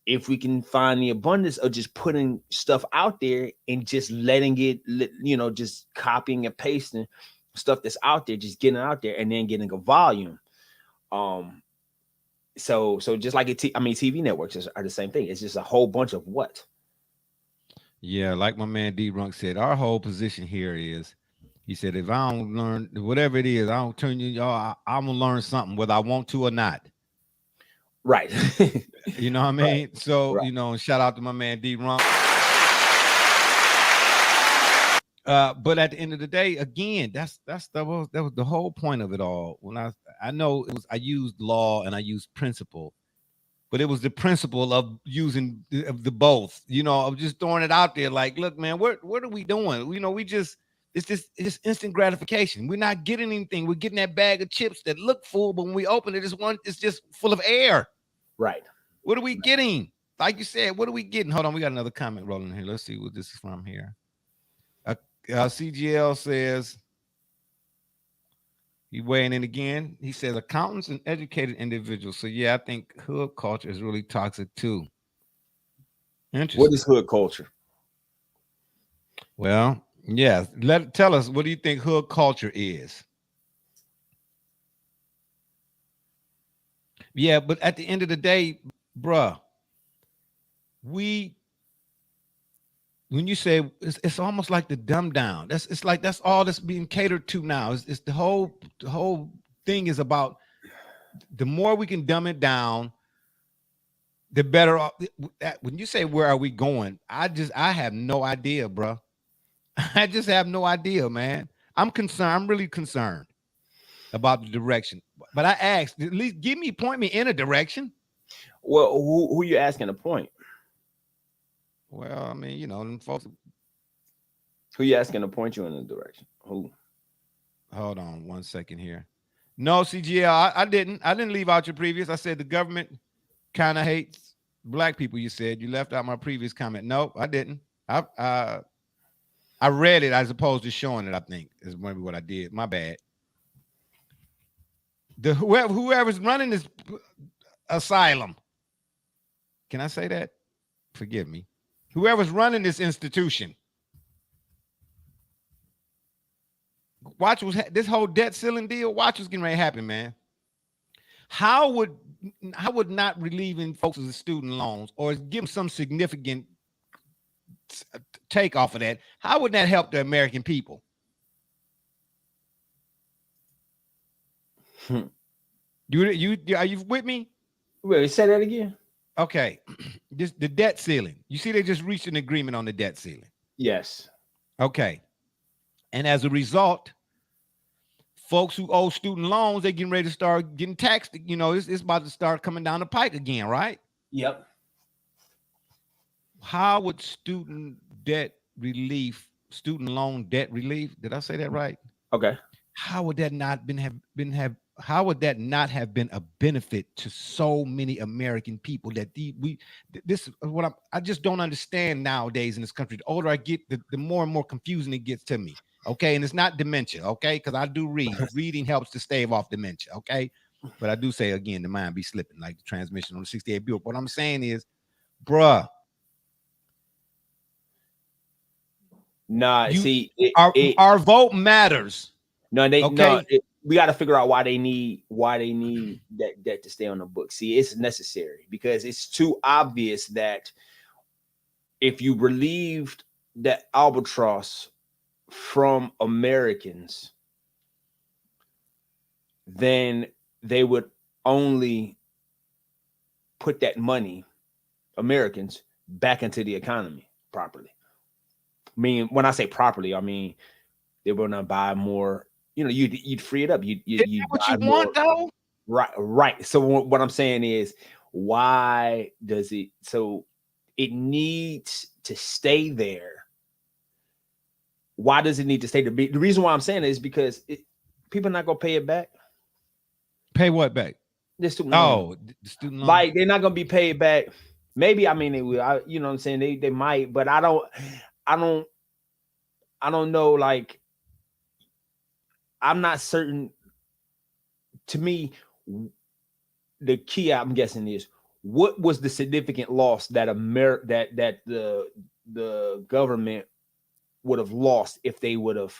if we can find the abundance of just putting stuff out there and just letting it, just copying and pasting stuff that's out there, just getting it out there and then getting a volume. So just like TV networks are the same thing. It's just a whole bunch of what? Yeah, like my man D Runk said, our whole position here is, he said, if I don't learn whatever it is, I don't turn you, I'm gonna learn something whether I want to or not. Right. You know what I mean? Right. So, Right. Shout out to my man D Runk. But at the end of the day, again, that was the whole point of it all. When I know it was, I used law and I used principle, but it was the principle of using the both. I'm just throwing it out there. Like, look, man, what are we doing? It's just instant gratification. We're not getting anything. We're getting that bag of chips that look full, but when we open it, it's just full of air. Right. What are we getting? Like you said, what are we getting? Hold on, we got another comment rolling here. Let's see what this is from here. CGL says, he weighing in again. He says, accountants and educated individuals. So yeah, I think hood culture is really toxic too. Interesting. What is hood culture? Well, yeah. Tell us, what do you think hood culture is? Yeah, but at the end of the day, bruh, when you say it's almost like the dumb down, that's all that's being catered to now. It's the whole thing is about, the more we can dumb it down, the better off. When you say where are we going, I have no idea, bro. I just have no idea, man. I'm concerned. I'm really concerned about the direction. But I asked, at least point me in a direction. Well, who you asking to point? Well, I mean, them folks. Who you asking to point you in the direction? Who? Hold on 1 second here. No, CGL, I didn't leave out your previous. I said the government kind of hates black people. You said you left out my previous comment. No, I didn't. I read it as opposed to showing it. I think is maybe what I did. My bad. whoever's running this asylum. Can I say that? Forgive me. Whoever's running this institution. Watch this whole debt ceiling deal. Watch what's getting ready to happen, man. How would not relieving folks of student loans or give them some significant take off of that? How would that help the American people? You are you with me? Wait, say that again. Okay, the debt ceiling. You see, they just reached an agreement on the debt ceiling. Yes. Okay, and as a result, folks who owe student loans, they're getting ready to start getting taxed. You know, it's about to start coming down the pike again, right? Yep. How would student loan debt relief? Did I say that right? Okay. How would that not how would that not have been a benefit to so many American people that this is what I just don't understand nowadays in this country. The older I get, the more and more confusing it gets to me. Okay. And it's not dementia. Okay. Because I do read. Reading helps to stave off dementia. Okay. But I do say again, the mind be slipping like the transmission on the 68 Buick. What I'm saying is, bruh. Nah, our vote matters. No, okay. We got to figure out why they need that to stay on the book. See, it's necessary because it's too obvious that if you relieved that albatross from Americans, then they would only put that money, Americans, back into the economy properly. I mean, when I say properly, I mean they will not buy more. You know, you'd free it up. You what you want though, right. So what I'm saying is, why does it? So it needs to stay there. Why does it need to stay there? The reason why I'm saying it is because people are not gonna pay it back. Pay what back? The student loan. The student loan. Like they're not gonna be paid back. Maybe they will. You know what I'm saying? They might, but I don't know. Like, I'm not certain. To me, the key I'm guessing is what was the significant loss that that the government would have lost if they would have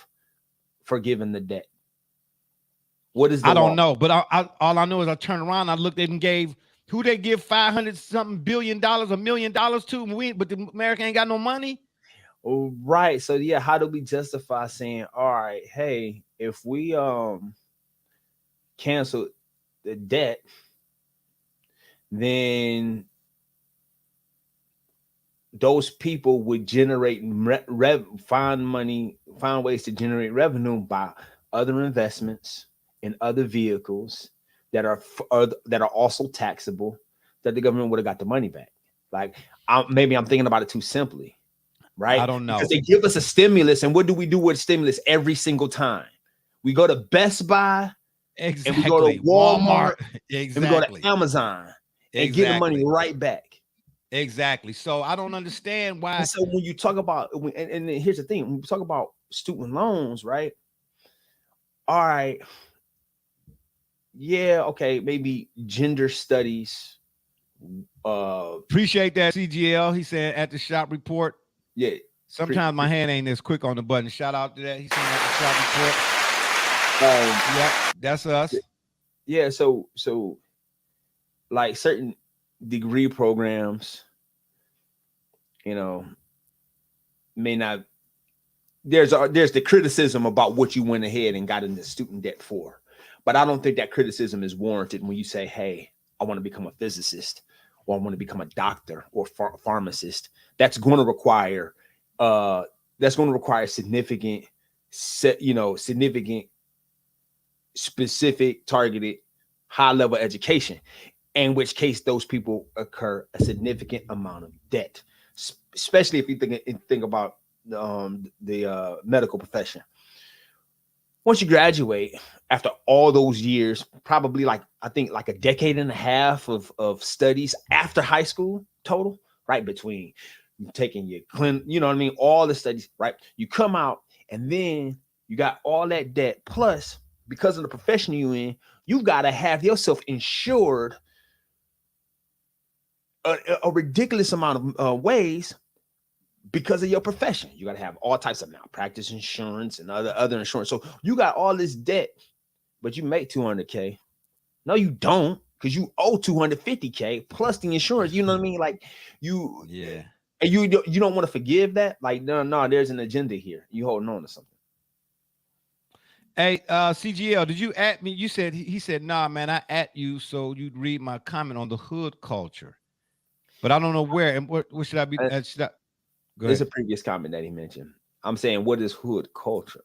forgiven the debt. What is the I don't loss? know, but all I know is I turned around, I looked at and gave who they give $500-something billion, $1 million to, but the America ain't got no money. Oh, right. So yeah, how do we justify saying, all right, hey, if we cancel the debt, then those people would generate find ways to generate revenue by other investments in other vehicles that are also taxable, that the government would have got the money back. Like, maybe I'm thinking about it too simply. Right? I don't know. Because they give us a stimulus, and what do we do with stimulus every single time? We go to Best Buy, exactly. And we go to Walmart, exactly. And we go to Amazon, and get the money right back. Exactly. So I don't understand why. And so when you talk about, and here's the thing, when we talk about student loans, right? All right. Yeah, okay, maybe gender studies. Appreciate that, CGL. He said at the shop report. Yeah. Sometimes my hand ain't as quick on the button. Shout out to that. He's saying at the shop report. Yep, that's us. Yeah, so like certain degree programs, you know, may not. There's the criticism about what you went ahead and got into student debt for, but I don't think that criticism is warranted when you say, "Hey, I want to become a physicist, or I want to become a doctor or pharmacist." That's going to require significant, specific, targeted, high-level education. In which case, those people incur a significant amount of debt, especially if you think about the medical profession. Once you graduate, after all those years, probably like a decade and a half of studies after high school total, right? Between taking your all the studies, right? You come out and then you got all that debt. Plus, because of the profession you're in, You got to have yourself insured a ridiculous amount of ways because of your profession. You got to have all types of malpractice insurance and other insurance. So you got all this debt, but you make $200K. No, you don't, because you owe $250K plus the insurance. You know what I mean? Like you, Yeah. And you don't want to forgive that. Like no, there's an agenda here. You holding on to something. Hey, CGL, did you at me? You said he said, nah, man, I at you so you'd read my comment on the hood culture. But I don't know where and what should I be? There's a previous comment that he mentioned. I'm saying, what is hood culture?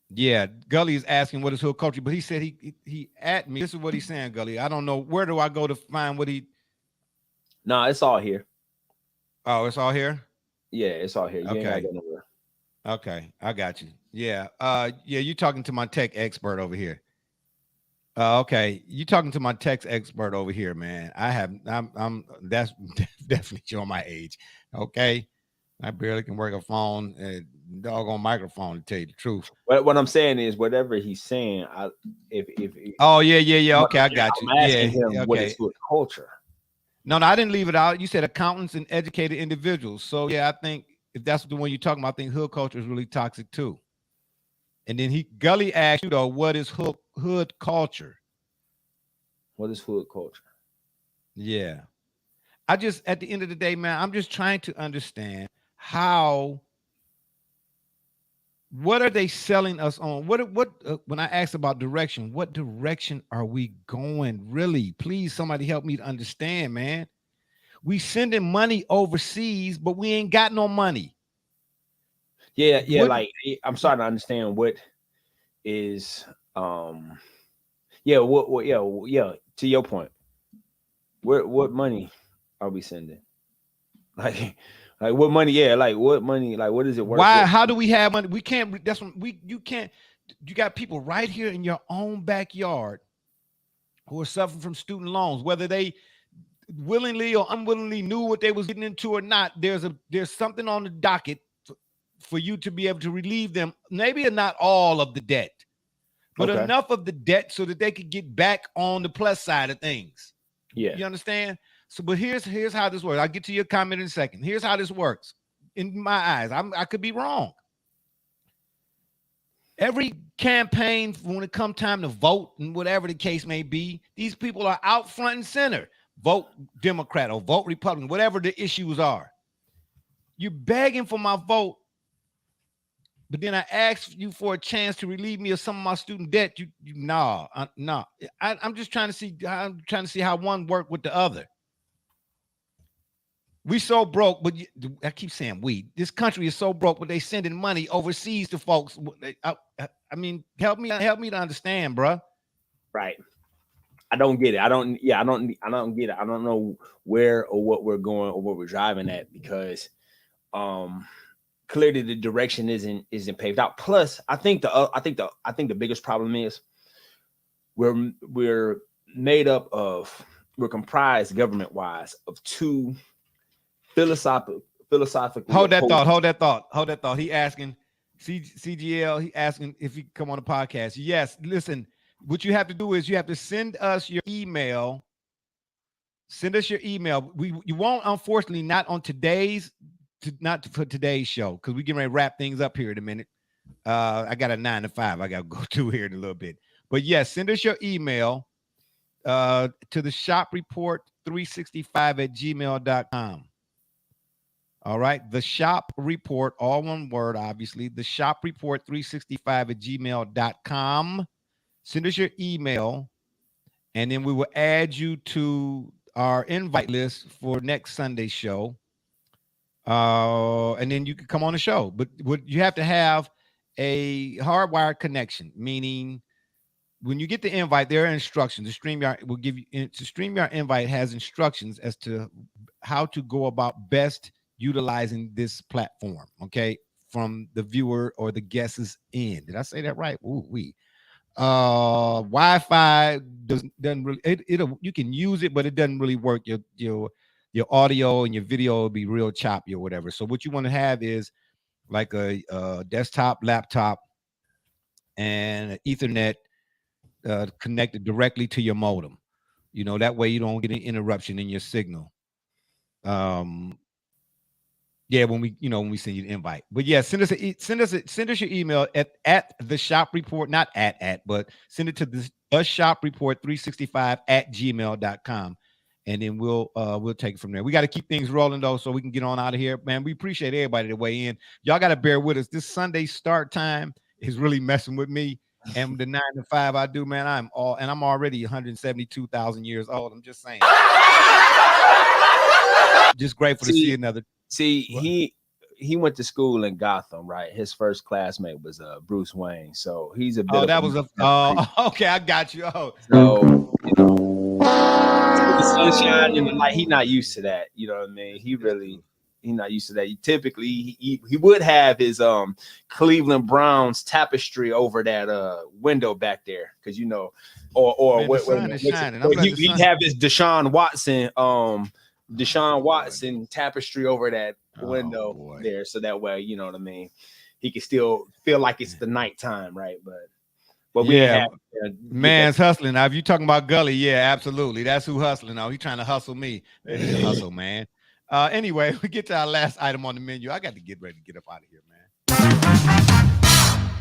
Yeah, Gully is asking what is hood culture, but he said he at me. This is what he's saying, Gully. I don't know, where do I go to find what he? No, it's all here. Oh, it's all here. Yeah, it's all here. You ain't gotta go nowhere. Okay, I got you. Yeah, yeah, you talking to my tech expert over here. Okay, you talking to my tech expert over here, man. I'm that's definitely showing my age. Okay, I barely can work a phone, doggone microphone, to tell you the truth. What I'm saying is, whatever he's saying, if oh yeah. Okay, I got you. I'm asking him okay. What is hood culture? No, I didn't leave it out. You said accountants and educated individuals. So yeah, I think if that's the one you're talking about, I think hood culture is really toxic too. And then Gully asked you though, what is hood culture? What is hood culture? Yeah. At the end of the day, man, I'm just trying to understand what are they selling us on? When I asked about direction, what direction are we going? Really? Please, somebody help me to understand, man. We sending money overseas, but we ain't got no money. Yeah. Like I'm starting to understand what is to your point. What money are we sending? Like what money? Yeah, like what money? Like what is it worth? Why? How do we have money? We can't. That's what you can't. You got people right here in your own backyard who are suffering from student loans, whether they willingly or unwillingly knew what they was getting into or not. There's something on the docket for you to be able to relieve them. Maybe not all of the debt, but enough of the debt so that they could get back on the plus side of things. Yeah, you understand? So, but here's how this works. I'll get to your comment in a second. Here's how this works. In my eyes, I could be wrong. Every campaign, when it comes time to vote and whatever the case may be, these people are out front and center. Vote Democrat or vote Republican, whatever the issues are. You're begging for my vote, but then I ask you for a chance to relieve me of some of my student debt. No. I'm just trying to see how one work with the other. We so broke, but I keep saying we. This country is so broke, but they sending money overseas to folks. I mean, help me to understand, bro. Right. I don't get it. I don't get it. I don't know where or what we're going or what we're driving at, because clearly the direction isn't paved out. Plus, I think the biggest problem is we're comprised government-wise of two philosophically. Hold that thought. He asking CGL. He asking if he can come on the podcast. Yes. Listen, what you have to do is you have to send us your email. Send us your email. You won't, unfortunately, not for today's show, because we're getting ready to wrap things up here in a minute. I got a 9 to 5 I got to go to here in a little bit. But yes, send us your email to the shopreport365@gmail.com. All right. The Shop Report, all one word, obviously. The shopreport365@gmail.com. Send us your email, and then we will add you to our invite list for next Sunday's show. And then you can come on the show. But you have to have a hardwired connection, meaning when you get the invite, there are instructions. The StreamYard will give you. The StreamYard invite has instructions as to how to go about best utilizing this platform. Okay, from the viewer or the guest's end. Did I say that right? Ooh, Wi-Fi doesn't really. You can use it, but it doesn't really work. Your audio and your video will be real choppy or whatever. So what you want to have is like a desktop, laptop, and Ethernet connected directly to your modem. You know, that way you don't get an interruption in your signal. Yeah, when we send you the invite. But yeah, send us your email at the shop report, not but send it to the shop report 365 at gmail.com. And then we'll take it from there. We got to keep things rolling though, so we can get on out of here. Man, we appreciate everybody that weigh in. Y'all got to bear with us. This Sunday start time is really messing with me. And the 9 to 5 I do, man, I'm already 172,000 years old. I'm just saying. Just grateful to see another. See, he went to school in Gotham, right? His first classmate was Bruce Wayne, so he's a bit. Okay, I got you. Oh, so the sunshine and the light. He's not used to that. You know what I mean? He's not used to that. Typically, he would have his Cleveland Browns tapestry over that window back there, because he'd have his Deshaun Watson tapestry over that window there, so that way, you know what I mean, he can still feel like it's the nighttime, right? But we man's hustling. Now, if you're talking about Gully, yeah, absolutely, that's who hustling. Now he's trying to hustle me. Hustle, man. Anyway, we get to our last item on the menu. I got to get ready to get up out of here, man.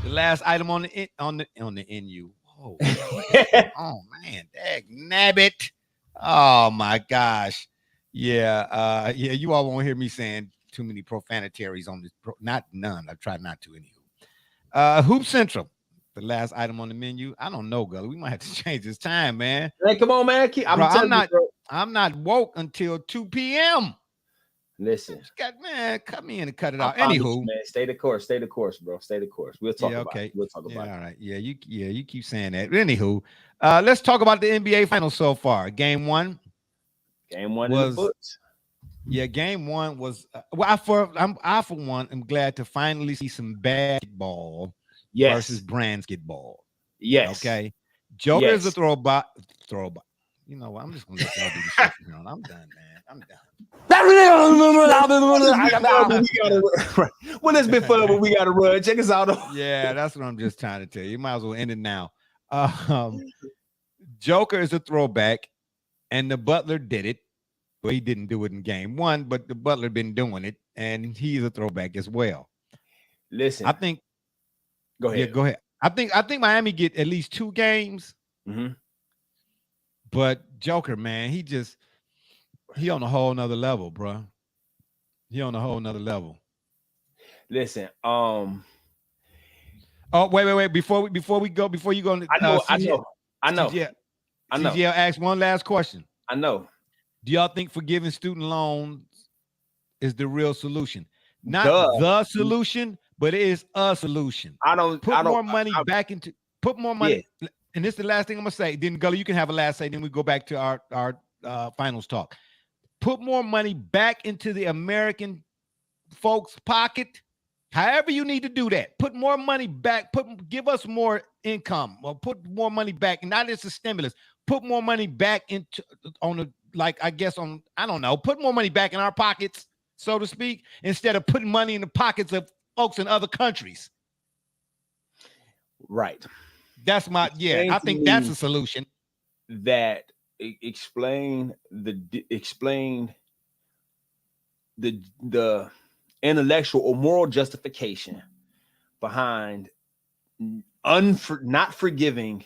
The last item on the menu. Oh, oh man, dag nabbit. Oh my gosh. Yeah, you all won't hear me saying too many profanitaries on this. None. I try not to anywho. Hoop Central, the last item on the menu. I don't know, Gully. We might have to change this time, man. Hey, come on, man. I'm not woke until 2 p.m. Listen, man, come in and cut it out. Anywho, man, stay the course, bro. Stay the course. We'll talk about it. We'll talk about it. All right. Yeah, you keep saying that. Anywho, let's talk about the NBA Finals so far. Game one. Game one was in the books. Yeah, game one was. I for one am glad to finally see some basketball versus basketball. Yes. Okay. Joker is a throwback. You know what? I'm just gonna let y'all do the shit. I'm done, man. I'm done. Well, it's been fun, but we gotta run. Check us out. Yeah, that's what I'm just trying to tell you. You might as well end it now. Joker is a throwback, and the Butler did it. Well, he didn't do it in game one, but the Butler been doing it, and he's a throwback as well. Listen, I think. Go ahead. Yeah, go ahead. I think Miami get at least 2 games. Mm-hmm. But Joker, man, he on a whole nother level, bro. He on a whole nother level. Listen, Oh, wait. Before you go, I know. Yeah, I know. CGL asked one last question. I know. Do y'all think forgiving student loans is the real solution? Not the solution, but it is a solution. Put more money. Yeah. And this is the last thing I'm gonna say. Then Gully, you can have a last say. Then we go back to our finals talk. Put more money back into the American folks' pocket. However you need to do that. Put more money back. Give us more income, or put more money back. And not as a stimulus. Put more money back into put more money back in our pockets, so to speak, instead of putting money in the pockets of folks in other countries. Right. That's I think that's a solution. That explain the intellectual or moral justification behind not forgiving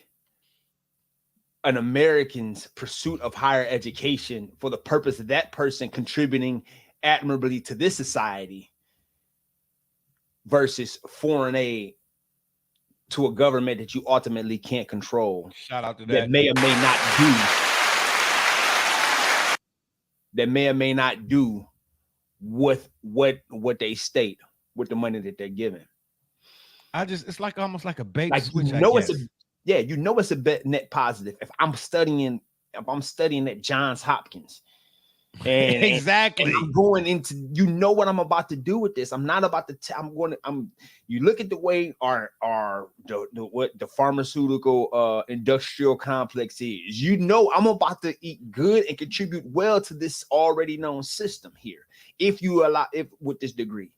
an American's pursuit of higher education for the purpose of that person contributing admirably to this society versus foreign aid to a government that you ultimately can't control. Shout out to that may or may not do with what they state with the money that they're giving. It's like almost like a bait switch. It's a net positive. If I'm studying at Johns Hopkins, and exactly, and I'm going into, what I'm about to do with this. I'm not about to. You look at the way the pharmaceutical industrial complex is. I'm about to eat good and contribute well to this already known system here. If with this degree,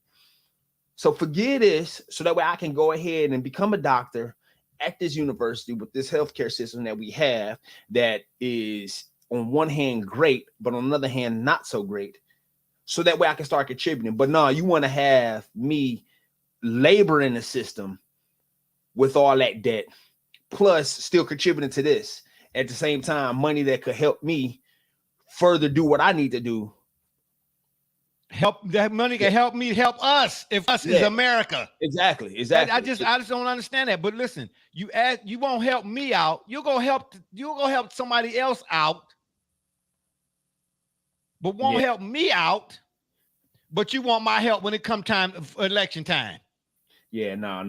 so forget this, so that way I can go ahead and become a doctor at this university with this healthcare system that we have that is on one hand great, but on the other hand not so great. So that way I can start contributing. But no, you want to have me labor in the system with all that debt, plus still contributing to this at the same time, money that could help me further do what I need to do. Help that money can help me help us. If us is America. Exactly. I just don't understand that. But listen, you won't help me out. You'll go help somebody else out, but won't help me out. But you want my help when it come time election time. Yeah, no.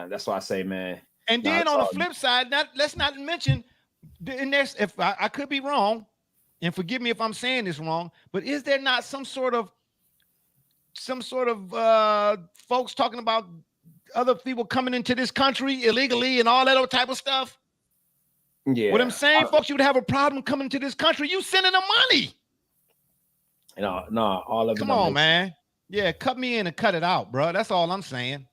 That's why I say, man. And then on the flip side, let's not mention, and there's, if I could be wrong, and forgive me if I'm saying this wrong, but is there not some sort of folks talking about other people coming into this country illegally and all that other type of stuff? Yeah. What I'm saying, folks, you would have a problem coming to this country. You sending them money. No, all of it. Come on, man. Yeah, cut me in and cut it out, bro. That's all I'm saying.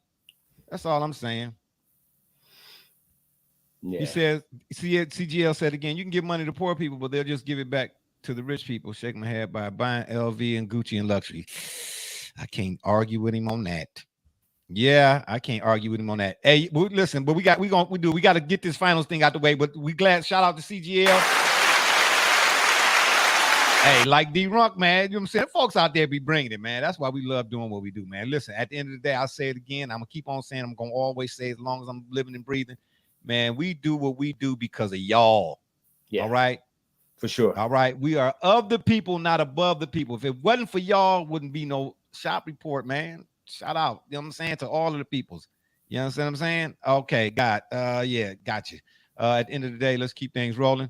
Yeah. He says, CGL said again, you can give money to poor people, but they'll just give it back to the rich people. Shake my head by buying LV and Gucci and luxury. I can't argue with him on that. Yeah, I can't argue with him on that. Hey, listen, but we got to get this finals thing out the way. But we glad. Shout out to CGL. Hey, like D-Runk, man, you know what I'm saying? Folks out there be bringing it, man. That's why we love doing what we do, man. Listen, at the end of the day, I'll say it again. I'm going to keep on saying, I'm going to always say as long as I'm living and breathing, man, we do what we do because of y'all. Yeah. All right? For sure. All right? We are of the people, not above the people. If it wasn't for y'all, wouldn't be no shop report, man. Shout out, you know what I'm saying, to all of the peoples. You understand what I'm saying? Okay, got you. At the end of the day, let's keep things rolling.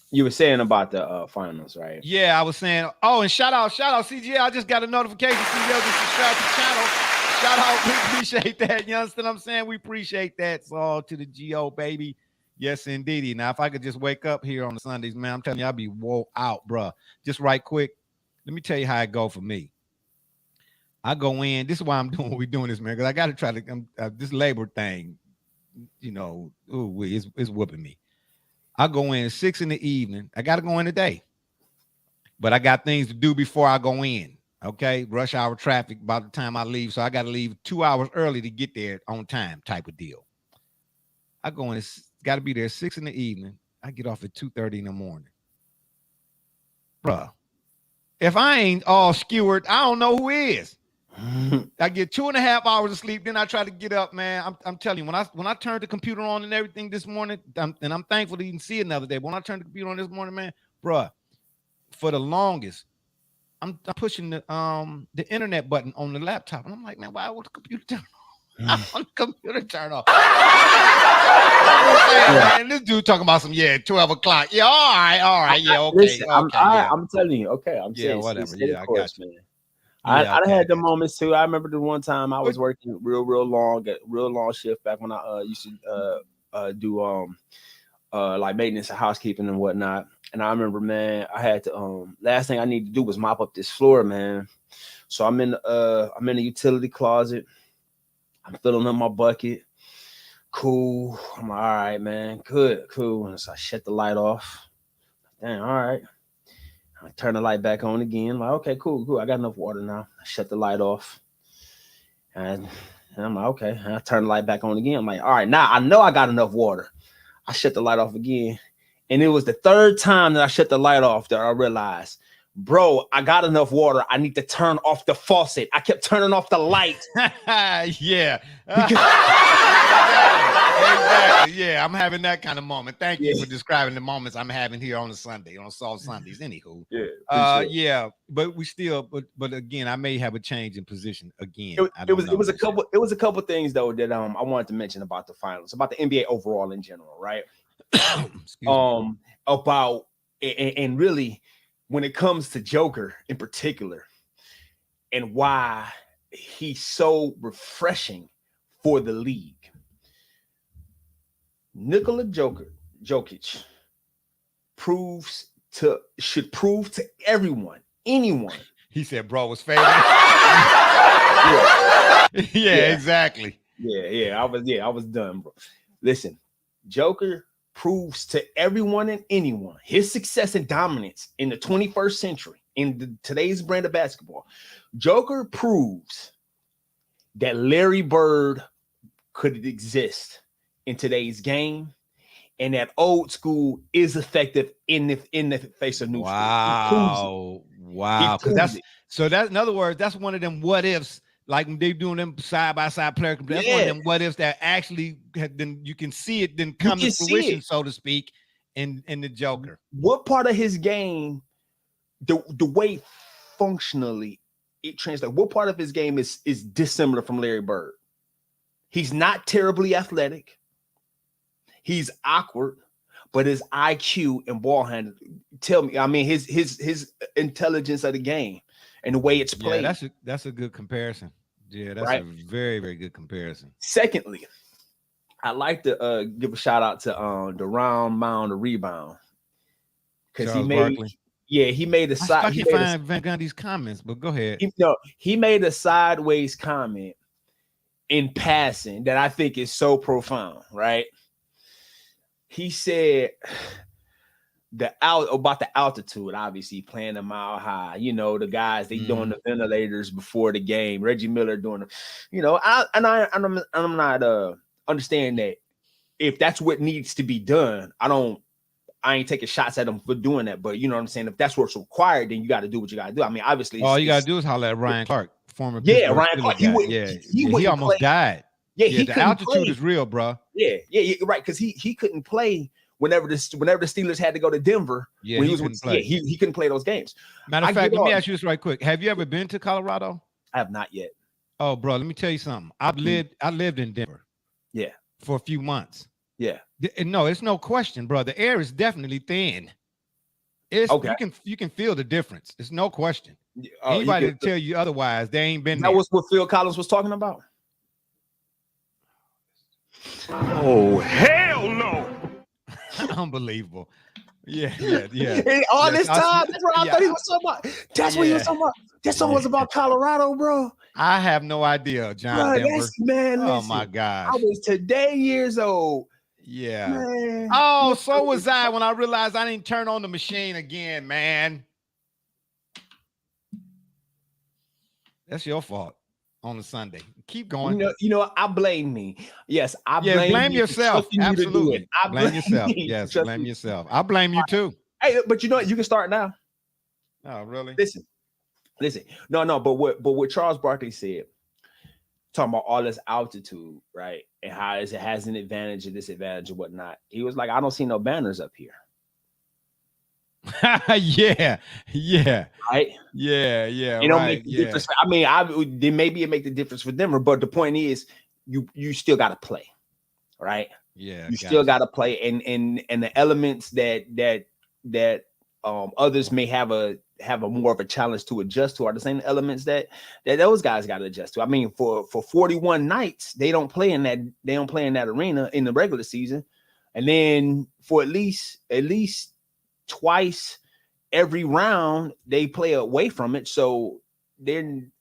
You were saying about the finals, right? Yeah, I was saying. Oh, and shout out, CGL. I just got a notification. CGL just subscribed to the channel. Shout out, we appreciate that. You understand what I'm saying? We appreciate that. It's all to the GO, baby. Yes, indeedy. Now, if I could just wake up here on the Sundays, man, I'm telling you, I'd be wore out, bro. Just right quick, let me tell you how it go for me. I go in. This is why I'm doing what we're doing this, man, because I got to try to this labor thing. You know, it's whooping me. I go in at 6 in the evening. I got to go in today, but I got things to do before I go in. Okay, rush hour traffic by the time I leave, so I got to leave 2 hours early to get there on time, type of deal. I go in, got to be there 6 in the evening. I get off at 2:30 in the morning, bruh. If I ain't all skewered, I don't know who is. I get 2.5 hours of sleep, then I try to get up, man. I'm telling you, when I turned the computer on and everything this morning, and I'm thankful to even see another day. But when I turned the computer on this morning, man, bruh, for the longest, I'm pushing the internet button on the laptop, and I'm like, man, why would the computer turn on? The computer turn off. Man, this dude talking about some 12 o'clock. Yeah, all right, yeah, okay. Listen, okay, I'm telling you, okay, I'm saying, whatever. Yeah, I got you. Man. I had the moments too. I remember the one time I was working real long shift back when I used to do like maintenance and housekeeping and whatnot. And I remember, man, I had to last thing I need to do was mop up this floor, man. So I'm in the utility closet. I'm filling up my bucket. Cool. I'm like, all right, man. Good, cool. And so I shut the light off. Dang, all right. I turn the light back on again. Like, okay, cool. I got enough water now. I shut the light off. And I'm like, okay. And I turn the light back on again. I'm like, all right, now I know I got enough water. I shut the light off again. And it was the third time that I shut the light off that I realized, bro, I got enough water. I need to turn off the faucet. I kept turning off the light. Yeah. Exactly. Yeah, I'm having that kind of moment. Thank you for describing the moments I'm having here on a Sunday, on Soft Sundays. Anywho, yeah, but we still, but again, I may have a change in position again. It was a couple things though that I wanted to mention about the finals, about the NBA overall in general, right? About and really when it comes to Joker in particular, and why he's so refreshing for the league. Nikola Jokic should prove to anyone. He said, bro was fading. Yeah, exactly. I was done, bro. Listen, Joker proves to everyone and anyone his success and dominance in the 21st century in today's brand of basketball. Joker proves that Larry Bird could exist in today's game, and that old school is effective in the face of new school. Wow. Because that's in other words, that's one of them what ifs. Like they doing them side by side player. That's one of them what ifs that actually then you can see it then come to fruition, so to speak, in the Joker. What part of his game, the way functionally it translates, what part of his game is dissimilar from Larry Bird? He's not terribly athletic. He's awkward, but his IQ and ball handling, his intelligence of the game and the way it's played. Yeah, that's a good comparison. Yeah, that's a very, very good comparison. Secondly, I'd like to give a shout out to the round mound of rebound, because he made a side. I can't find Van Gundy's comments, but go ahead. He made a sideways comment in passing that I think is so profound, right? He said about the altitude, obviously playing a mile high. You know, the guys they doing the ventilators before the game. Reggie Miller doing I'm not understand that if that's what needs to be done. I ain't taking shots at him for doing that, but you know what I'm saying. If that's what's required, then you got to do what you got to do. I mean, obviously, all you got to do is holler at Ryan Clark, former Ryan Clark. He almost died. Yeah, the altitude is real, bro. Yeah, right. Because he couldn't play whenever the Steelers had to go to Denver. Yeah, he couldn't play those games. Matter of fact, let me ask you this right quick. Have you ever been to Colorado? I have not yet. Oh, bro, let me tell you something. I lived in Denver. Yeah, for a few months. Yeah. No, it's no question, bro. The air is definitely thin. It's okay. You can feel the difference. It's no question. Anybody to tell you otherwise, they ain't been there. That was what Phil Collins was talking about. Oh, hell no. Unbelievable. Yeah. All this time, that's what I thought he was talking about. That's what he was talking about. That song was about Colorado, bro. I have no idea, John Denver. Oh my gosh. I was today years old. Yeah. Man. Oh, so was I when I realized I didn't turn on the machine again, man. That's your fault on a Sunday. Keep going. You know, I blame me. Yes, blame yourself. Absolutely. Blame yourself. Yes, blame yourself. I blame you too. Hey, but you know what? You can start now. Oh, really? Listen. No, but what Charles Barkley said, talking about all this altitude, right? And how it has an advantage and disadvantage and whatnot. He was like, I don't see no banners up here. Yeah. Right? Yeah. You don't make the difference. I mean, maybe it make the difference for Denver, but the point is you still got to play, right? Yeah. You still got to play, and the elements that others may have a more of a challenge to adjust to are the same elements that those guys got to adjust to. I mean, for 41 nights, they don't play in that arena in the regular season, and then for at least twice every round they play away from it. So then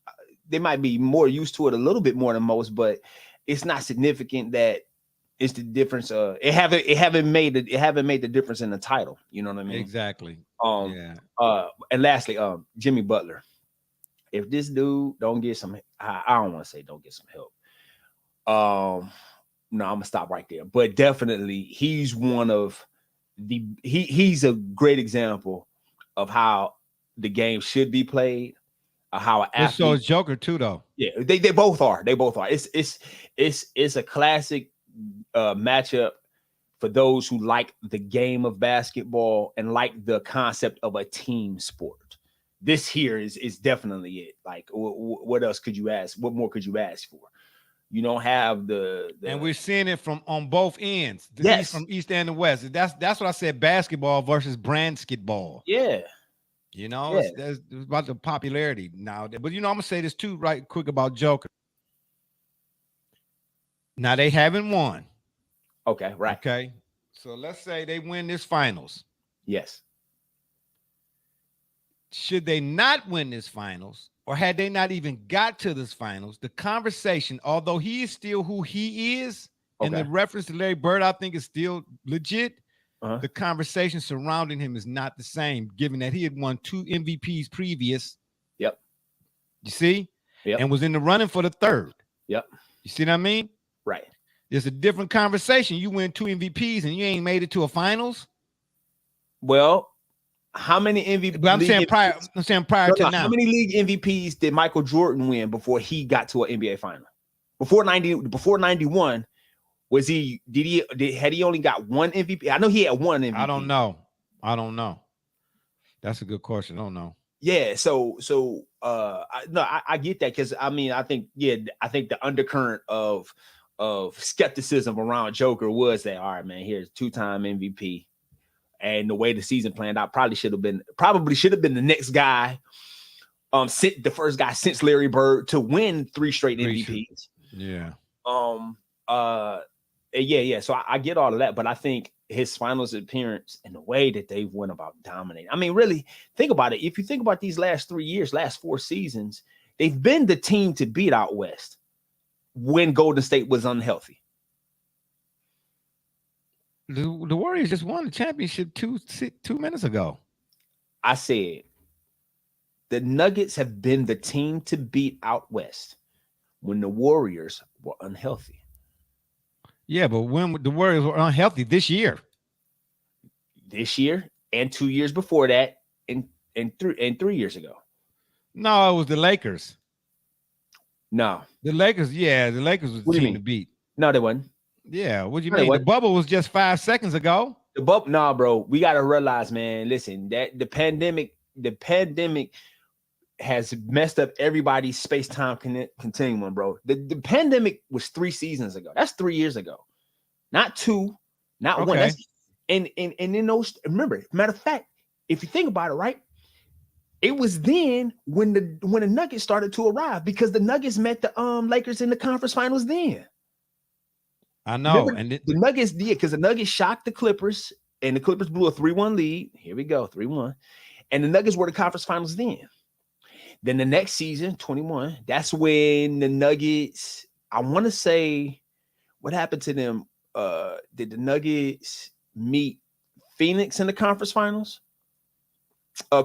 they might be more used to it a little bit more than most, but it's not significant that it's the difference. It haven't made the difference in the title. You know what I mean? Exactly. And lastly, Jimmy Butler. If this dude don't get some, I don't want to say don't get some help. No, I'm gonna stop right there. But definitely, he's one of he's a great example of how the game should be played. How an athlete. So is Joker too, though. Yeah, they both are. It's a classic matchup for those who like the game of basketball and like the concept of a team sport. This here is definitely it. Like, what else could you ask? What more could you ask for? You don't have the and we're seeing it from both ends. Yes, from East and the West. That's what I said. Basketball versus basketball. Yeah. You know, it's about the popularity now. But you know, I'm gonna say this too, right quick about Joker. Now they haven't won. Okay, right. Okay. So let's say they win this finals. Yes. should they not win this finals, or had they not even got to this finals, the conversation, although he is still who he is, and the reference to Larry Bird, I think, is still legit. The conversation surrounding him is not the same, given that he had won 2 MVPs previous. Yep. You see? Yep. And was in the running for the 3rd. Yep. You see what I mean? Right. There's a different conversation. You win 2 MVPs and you ain't made it to a finals. Well, how many MVPs? But I'm saying prior to now. How many league MVPs did Michael Jordan win before he got to an NBA final? Before 91, had he only got 1 MVP? I know he had 1 MVP. I don't know. That's a good question. I don't know. Yeah, I get that, because I think the undercurrent of skepticism around Joker was that, all right, man, here's 2-time MVP, and the way the season planned out, probably should have been the next guy, the first guy since Larry Bird to win 3 straight MVPs. Yeah. Yeah. So I get all of that, but I think his finals appearance and the way that they went about dominating. I mean, really think about it. If you think about these last 3 years, last 4 seasons, they've been the team to beat out West when Golden State was unhealthy. The Warriors just won the championship 2 minutes ago. I said the Nuggets have been the team to beat out West when the Warriors were unhealthy. Yeah, but when the Warriors were unhealthy this year and 2 years before that, and 3 years ago. No, it was the Lakers. No, the Lakers. Yeah, the Lakers was the team to beat. No, they wasn't. Yeah, what do you mean? The bubble was just 5 seconds ago. The bubble, nah, bro. We gotta realize, man. Listen, that the pandemic has messed up everybody's space-time continuum, bro. The pandemic was 3 seasons ago. That's 3 years ago, not 2, not 1. That's, and in those, remember, matter of fact, if you think about it, right, it was then when the Nuggets started to arrive, because the Nuggets met the Lakers in the conference finals then. I know. Remember, and the Nuggets did, because the Nuggets shocked the Clippers, and the Clippers blew a 3-1 lead. Here we go, 3-1. And the Nuggets were the conference finals then. Then the next season, 21, that's when the Nuggets, I want to say, what happened to them? Did the Nuggets meet Phoenix in the conference finals?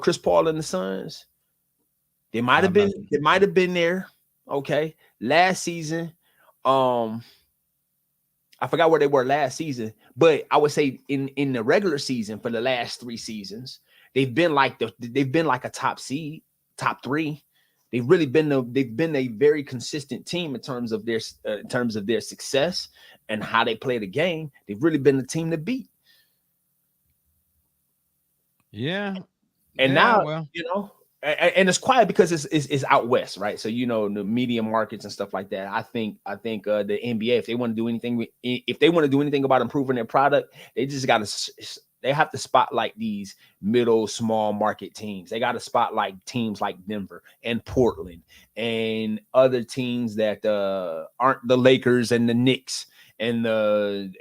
Chris Paul and the Suns. They might have been there. Okay. Last season, I forgot where they were last season, but I would say in the regular season for the last 3 seasons, they've been like a top seed. Top 3. They've been a very consistent team in terms of their success and how they play the game. They've really been the team to beat. Yeah. And now, you know, and it's quiet because it's out west, right? So, you know, the media markets and stuff like that. I think the NBA, if they want to do anything about improving their product, they have to spotlight these middle, small market teams. They got to spotlight teams like Denver and Portland and other teams that aren't the Lakers and the Knicks and the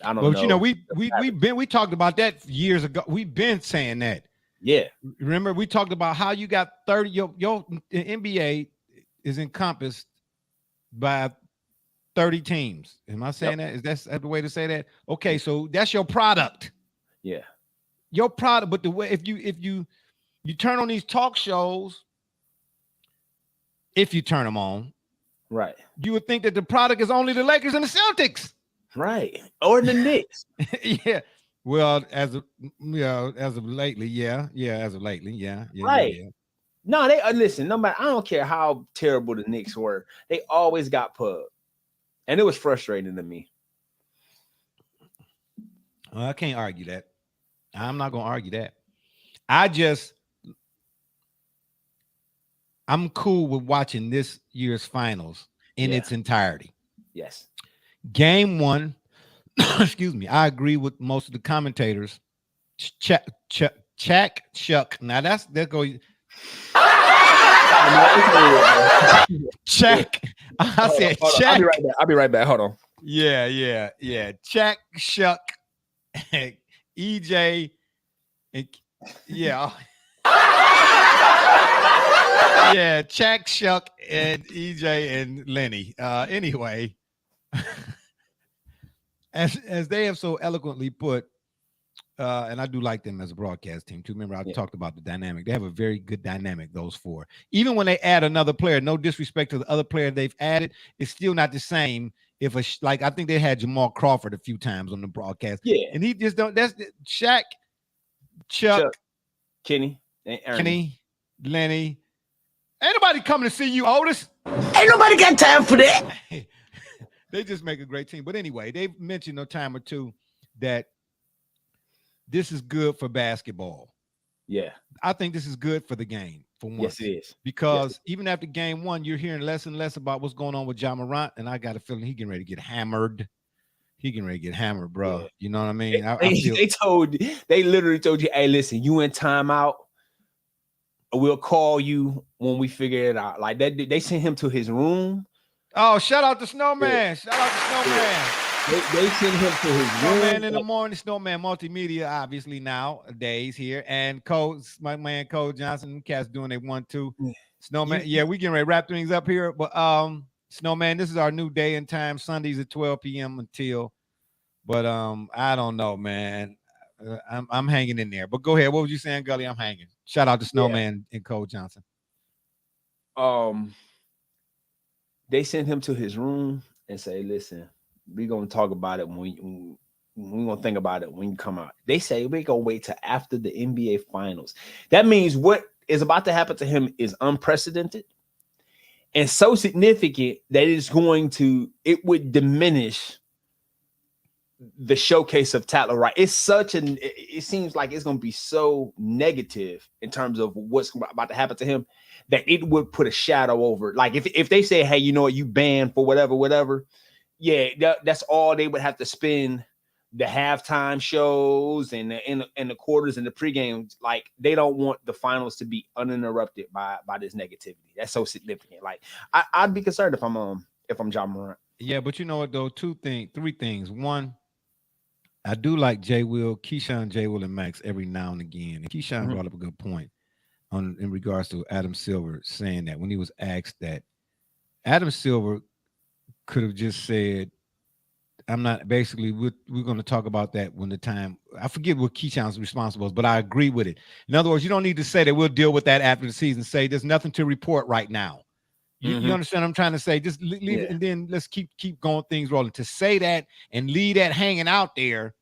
I don't know. But you know, we talked about that years ago. We've been saying that. Yeah. Remember, we talked about how you got 30. Your NBA is encompassed by 30 teams. Am I saying that? Is that the way to say that? Okay, so that's your product. Yeah. Your product, but the way if you turn on these talk shows, if you turn them on, right, you would think that the product is only the Lakers and the Celtics. Right. Or the Knicks. Yeah. Well, as of lately, yeah. Right. Yeah. No, they listen, no matter, I don't care how terrible the Knicks were, they always got pub. And it was frustrating to me. Well, I can't argue that. I'm not going to argue that. I'm cool with watching this year's finals in its entirety. Yes. Game 1, excuse me, I agree with most of the commentators. Chuck. Now that's going. Check. I said check. I'll be right back. Hold on. Yeah. Check, Shuck, EJ, Yeah. Yeah, Chuck, Shuck, and EJ and Lenny. Anyway, as they have so eloquently put, and I do like them as a broadcast team too. Remember, I talked about the dynamic. They have a very good dynamic, those four. Even when they add another player, no disrespect to the other player they've added, it's still not the same. If like I think they had Jamal Crawford a few times on the broadcast. Yeah. And he just don't. That's Shaq, Chuck, Kenny, and Ernie. Kenny, Lenny. Ain't nobody coming to see you, Otis. Ain't nobody got time for that. They just make a great team. But anyway, they've mentioned a time or two that this is good for basketball. Yeah. I think this is good for the game, for one. Yes, it is. Because even after game one, you're hearing less and less about what's going on with Ja Morant, and I got a feeling he's getting ready to get hammered. He getting ready to get hammered, bro. Yeah. You know what I mean? They literally told you, hey, listen, you in timeout. We'll call you when we figure it out. Like that, they sent him to his room. Oh, shout out to Snowman. Shout out to Snowman. They sent him to his Snowman in the morning. Snowman Multimedia, obviously nowadays here. And Cole, my man Cole Johnson, cats doing they 1-2. Snowman, yeah, we getting ready to wrap things up here. But Snowman, this is our new day and time, Sundays at 12 p.m. until. But I don't know, man. I'm hanging in there. But go ahead. What was you saying, Gully? I'm hanging. Shout out to Snowman and Cole Johnson. They sent him to his room and say, listen, we're going to talk about it when we're going to think about it when you come out. They say we're going to wait till after the NBA Finals. That means what is about to happen to him is unprecedented and so significant that it would diminish the showcase of Tatler, right? It seems like it's going to be so negative in terms of what's about to happen to him that it would put a shadow over it. Like if they say, hey, you know what, you banned for whatever, yeah, that's all they would have to spend the halftime shows and the quarters and the pregame. Like they don't want the finals to be uninterrupted by this negativity. That's so significant. Like I'd be concerned if I'm Ja Morant. Yeah, but you know what though? Three things. One, I do like Keyshawn, J. Will, and Max every now and again. And Keyshawn brought up a good point in regards to Adam Silver saying that when he was asked that, Adam Silver could have just said, I'm not, basically, we're going to talk about that when the time, I forget what Keyshawn's response was, but I agree with it. In other words, you don't need to say that we'll deal with that after the season. Say there's nothing to report right now. You understand what I'm trying to say? Just leave it, and then let's keep going things rolling. To say that and leave that hanging out there,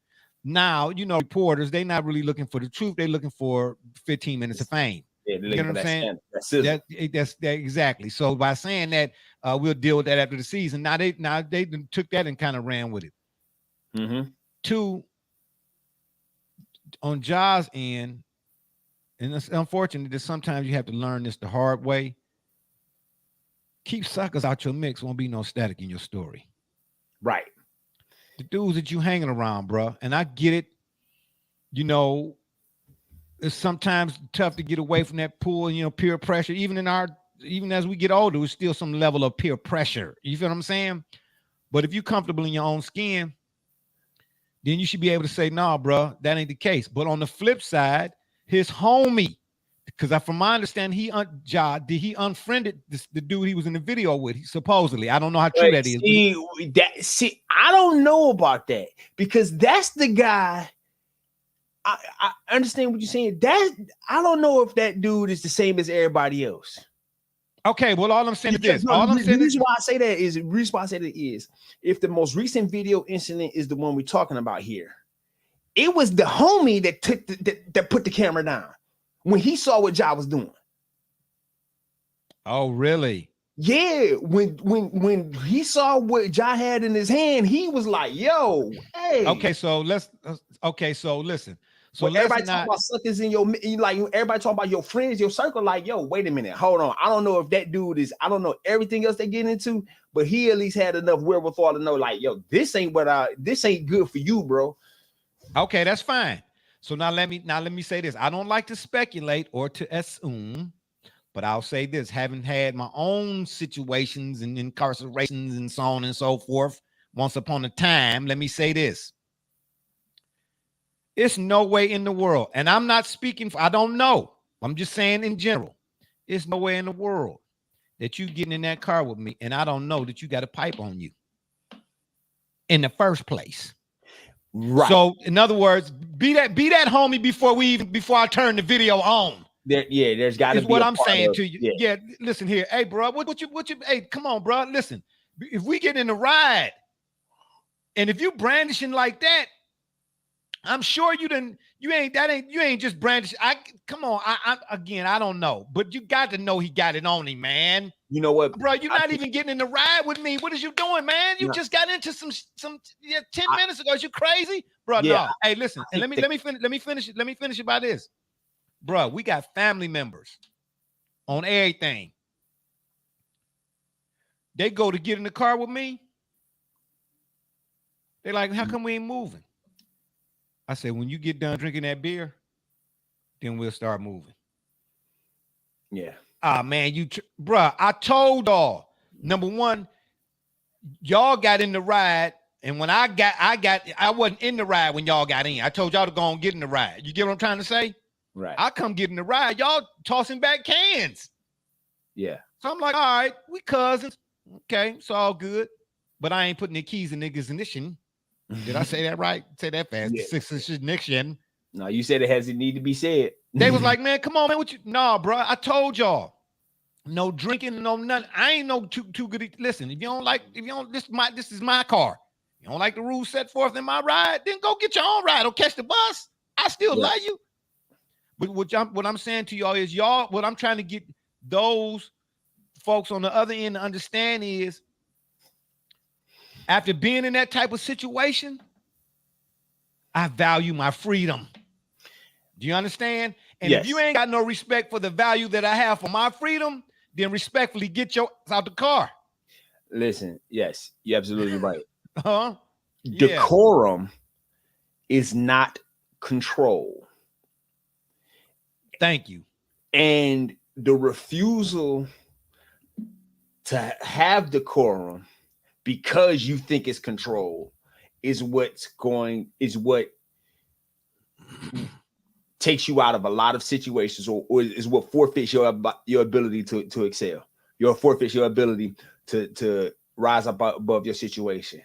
now, reporters, they're not really looking for the truth. They're looking for 15 minutes of fame. Yeah, you know what I'm saying? That's exactly. So by saying that, we'll deal with that after the season. Now they took that and kind of ran with it. Two, on Ja's end, and it's unfortunate that sometimes you have to learn this the hard way. Keep suckers out your mix. Won't be no static in your story. Right. The dudes that you hanging around, bro. And I get it. It's sometimes tough to get away from that pool and, peer pressure. Even as we get older, there's still some level of peer pressure. You feel what I'm saying? But if you're comfortable in your own skin, then you should be able to say, nah, bro, that ain't the case. But on the flip side, his homie, because from my understanding, he unfriended the dude he was in the video with. Supposedly, I don't know how true that is. I don't know about that because that's the guy. I understand what you're saying. I don't know if that dude is the same as everybody else. Okay, well, all I'm saying is this. The reason why I say that is if the most recent video incident is the one we're talking about here, it was the homie that put the camera down when he saw what Ja was doing. Oh, really? Yeah. When he saw what Ja had in his hand, he was like, "Yo, hey." Okay, so listen. So everybody talking about suckers in everybody talking about your friends, your circle. Like, yo, wait a minute, hold on. I don't know if that dude is. I don't know everything else they get into, but he at least had enough wherewithal to know, like, yo, this ain't good for you, bro. Okay, that's fine. So now let me say this. I don't like to speculate or to assume, but I'll say this: having had my own situations and incarcerations and so on and so forth, once upon a time, let me say this. It's no way in the world. And I'm not speaking for, I don't know. I'm just saying in general. It's no way in the world that you getting in that car with me and I don't know that you got a pipe on you in the first place. Right. So in other words, be that homie before I turn the video on. There's got to be what I'm saying of, to you. Yeah, listen here. Hey, bro, what you hey, come on, bro. Listen. If we get in the ride and if you brandishing like that, I'm sure you ain't just brandish. Come on. I don't know, but you got to know he got it on him, man. You know what, bro? You're not even getting in the ride with me. What is you doing, man? You just got into some 10 minutes ago. Is you crazy, bro? No. Hey, listen. And let me finish it by this, bro. We got family members on everything. They go to get in the car with me. They're like, how come we ain't moving? I said, when you get done drinking that beer, then we'll start moving. Yeah. Ah, man, bruh, I told y'all, number one, y'all got in the ride. And when I wasn't in the ride when y'all got in. I told y'all to go and get in the ride. You get what I'm trying to say? Right. I come get in the ride. Y'all tossing back cans. Yeah. So I'm like, all right, we cousins. Okay, it's all good. But I ain't putting the keys in niggas' ignition. Did I say that right? Say that fast. Yeah. Six ignition. No, you said it has it need to be said. They was like, man, come on, man. What you? Nah, bro. I told y'all, no drinking, no nothing. I ain't no too good. Listen, if you don't, this is my car. You don't like the rules set forth in my ride, then go get your own ride. Don't catch the bus. I still love you. But what I'm saying to y'all is, what I'm trying to get those folks on the other end to understand is, after being in that type of situation, I value my freedom. Do you understand? And if you ain't got no respect for the value that I have for my freedom, then respectfully get your ass out the car. Listen, yes, you're absolutely right. Huh? Decorum is not control. Thank you. And the refusal to have decorum because you think it's control is what takes you out of a lot of situations, or is what forfeits your ability to excel. Forfeits your ability to rise up above your situation,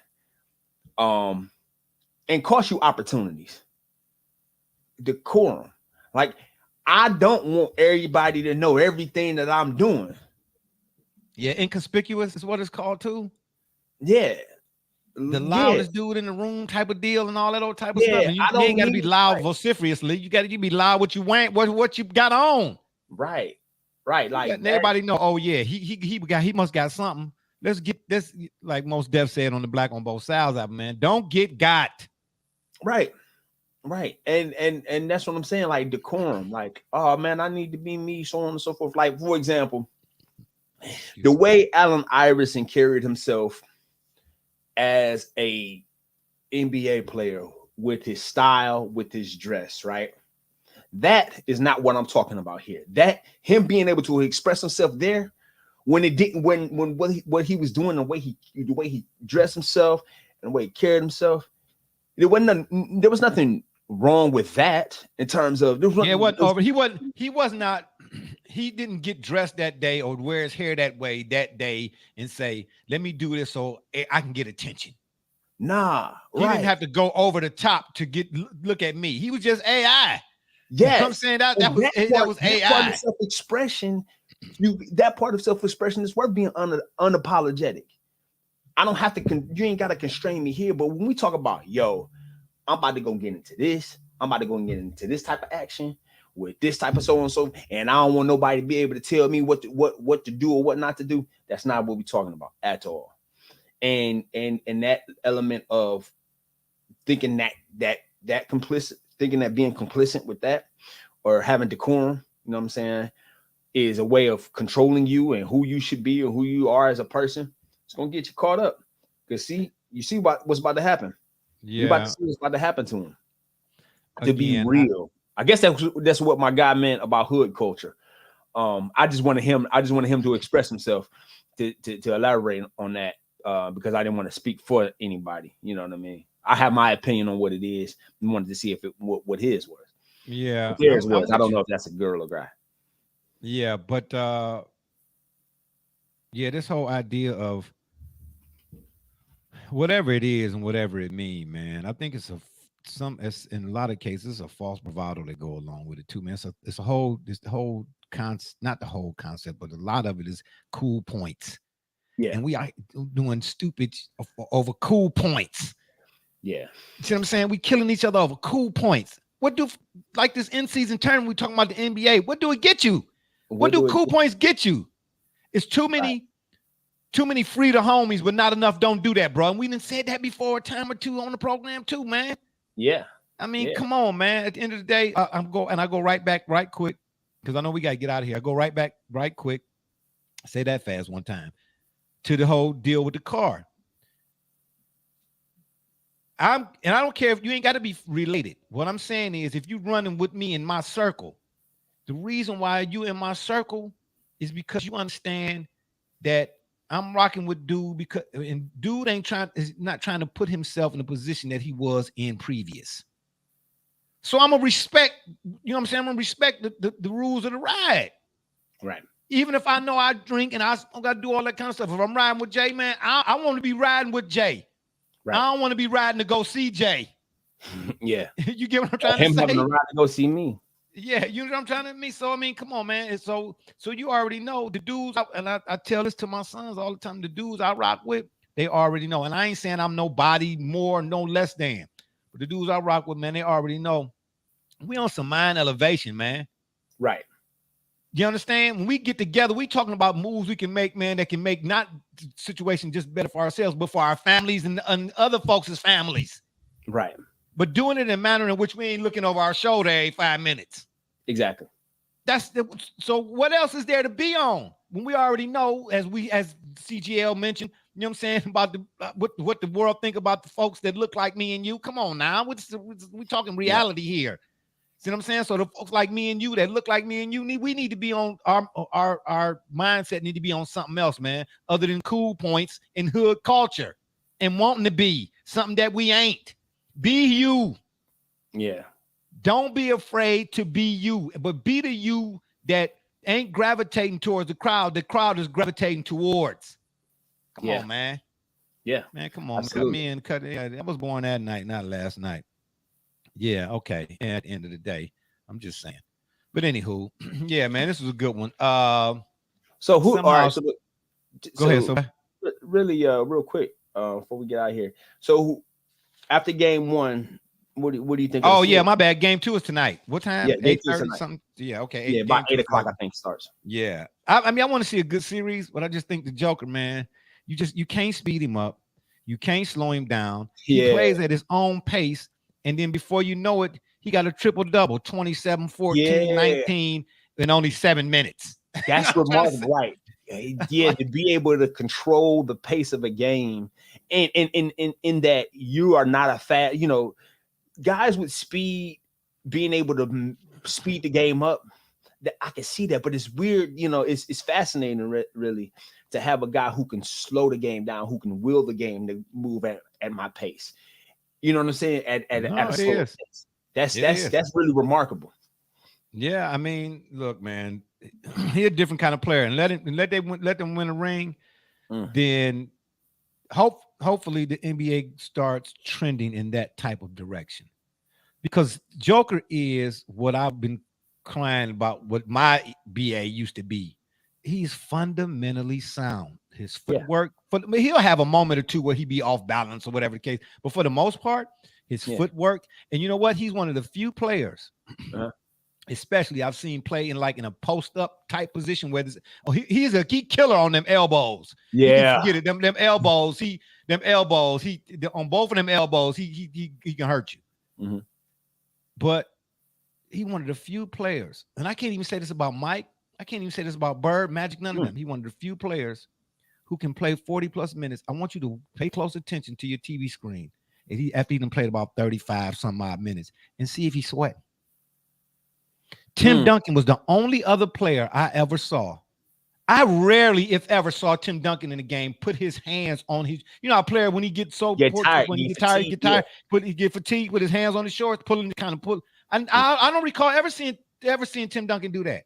and cost you opportunities. Decorum, like, I don't want everybody to know everything that I'm doing. Yeah, inconspicuous is what it's called too. Yeah. The loudest dude in the room type of deal and all that old type of stuff. And you ain't got to be loud vociferously. You got to be loud what you want, what you got on. Right. Like everybody know, oh yeah, he must got something. Let's get this, like Most Def said on the Black on Both Sides album, man. Don't get got. Right. And that's what I'm saying. Like decorum, like, oh man, I need to be me, so on and so forth. Like, for example, the way Allen Iverson carried himself as a NBA player, with his style, with his dress, right? That is not what I'm talking about here. That him being able to express himself there, when it didn't, when what he was doing, the way he dressed himself and the way he carried himself, there was nothing wrong with that in terms of he didn't get dressed that day or wear his hair that way that day and say, let me do this so I can get attention. Nah, he didn't have to go over the top to look at me. He was just AI. Yeah, you know what I'm saying that was AI. Part of self-expression. That part of self-expression is worth being unapologetic. I don't have to. You ain't got to constrain me here. But when we talk about, I'm about to go get into this. I'm about to go and get into this type of action with this type of so and so, and I don't want nobody to be able to tell me what to do or what not to do. That's not what we're talking about at all. And that element of thinking that complicit, thinking that being complicit with that or having decorum, you know what I'm saying, is a way of controlling you and who you should be or who you are as a person. It's gonna get you caught up. Because you see what's about to happen. Yeah, you're about to see what's about to happen to him. To be real. I guess that's what my guy meant about hood culture. I just wanted him to express himself to elaborate on that, because I didn't want to speak for anybody. You know what I mean? I have my opinion on what it is. We wanted to see if it what his was. Yeah, Theirs was. I don't know if that's a girl or guy. Yeah, but yeah, this whole idea of whatever it is and whatever it means, man, I think it's it's in a lot of cases a false bravado that go along with it too, man. It's the whole concept, not the whole concept, but a lot of it is cool points. Yeah, and we are doing stupid over cool points. Yeah, you see what I'm saying? We killing each other over cool points. What do like this in-season tournament? We talking about the NBA. What do it get you? What do cool points get you? It's too many free to homies, but not enough don't do that, bro. And we done said that before a time or two on the program too, man. Yeah. I mean, come on, man. At the end of the day, I go right back right quick because I know we got to get out of here. I go right back right quick. Say that fast one time to the whole deal with the car. I don't care if you ain't got to be related. What I'm saying is if you running with me in my circle, the reason why you in my circle is because you understand that I'm rocking with dude because dude is not trying to put himself in a position that he was in previous. So I'm gonna respect, you know what I'm saying? I'm gonna respect the rules of the ride. Right. Even if I know I drink and I gotta do all that kind of stuff. If I'm riding with Jay, man, I want to be riding with Jay. Right. I don't want to be riding to go see Jay. Yeah. You get what I'm trying to say? Him having to ride to go see me. Yeah, you know what I'm trying to mean. So I mean, come on, man. And so you already know the dudes, and I tell this to my sons all the time. The dudes I rock with, they already know. And I ain't saying I'm nobody more, no less than. But the dudes I rock with, man, they already know. We on some mind elevation, man. Right. You understand? When we get together, we talking about moves we can make, man, that can make not the situation just better for ourselves, but for our families and other folks' families. Right. But doing it in a manner in which we ain't looking over our shoulder every 5 minutes. Exactly. So what else is there to be on when we already know, as CGL mentioned, you know what I'm saying, about what the world think about the folks that look like me and you? Come on now, we talking reality here. See what I'm saying? So the folks like me and you that look like me and you, we need to be on our mindset need to be on something else, man, other than cool points and hood culture and wanting to be something that we ain't. Be you. Yeah. Don't be afraid to be you, but be the you that ain't gravitating towards the crowd is gravitating towards. Come on, man. Yeah. Man, come on. Absolutely. Cut me in. I was born that night, not last night. Yeah, okay. And at the end of the day, I'm just saying. But anywho, yeah, man, this was a good one. So who all right, go ahead. So really real quick, before we get out of here. So after game one, what do you think? Oh yeah, my bad. Game 2 is tonight. What time? Yeah, 8:30 something. Yeah, okay. Yeah, about 8 o'clock, I think starts. Yeah. I mean, I want to see a good series, but I just think the Joker, man, you can't speed him up. You can't slow him down. He plays at his own pace. And then before you know it, he got a triple-double, 27, 14, 19 in only 7 minutes. That's remarkable, right? Yeah, to be able to control the pace of a game and in that you are not a fast, guys with speed being able to speed the game up, that I can see that, but it's weird, it's fascinating really to have a guy who can slow the game down, who can will the game to move at my pace. You know what I'm saying? At a slow pace. That's really remarkable. Yeah, I mean, look, man, he's a different kind of player, and let them win a ring. Then hopefully the NBA starts trending in that type of direction, because Joker is what I've been crying about. What my BA used to be. He's fundamentally sound. His footwork, he'll have a moment or two where he be off balance or whatever the case. But for the most part, his footwork, and you know what? He's one of the few players, especially I've seen play in a post-up type position where he's a key killer on them elbows. Yeah, get it. Them elbows. He on both of them elbows. He can hurt you. Mm-hmm. But he one of the few players, and I can't even say this about Mike. I can't even say this about Bird, Magic, none of them. He one of the few players who can play 40+ minutes. I want you to pay close attention to your TV screen. After he done played about 35 some odd minutes and see if he's sweating. Tim Duncan was the only other player I ever saw. I rarely, if ever, saw Tim Duncan in the game put his hands on his. You know, a player when he gets so tired, when he get tired, he get fatigued, put his hands on his shorts, pulling the kind of pull. I don't recall ever seeing Tim Duncan do that.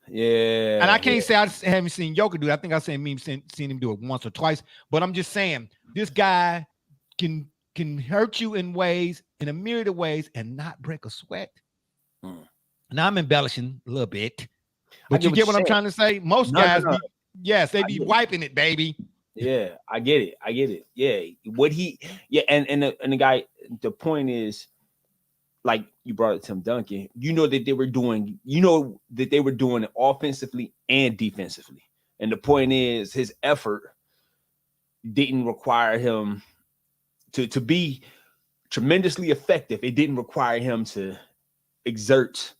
Yeah, and I can't say I haven't seen Joker do it. I think I've seen him do it once or twice. But I'm just saying, this guy can hurt you in a myriad of ways, and not break a sweat. Now I'm embellishing a little bit. But you get what I'm trying to say? Most guys, they be wiping it, baby. Yeah, I get it. Yeah, and the guy, the point is, like you brought up Tim Duncan, you know that they were doing it offensively and defensively. And the point is, his effort didn't require him to be tremendously effective. It didn't require him to exhaust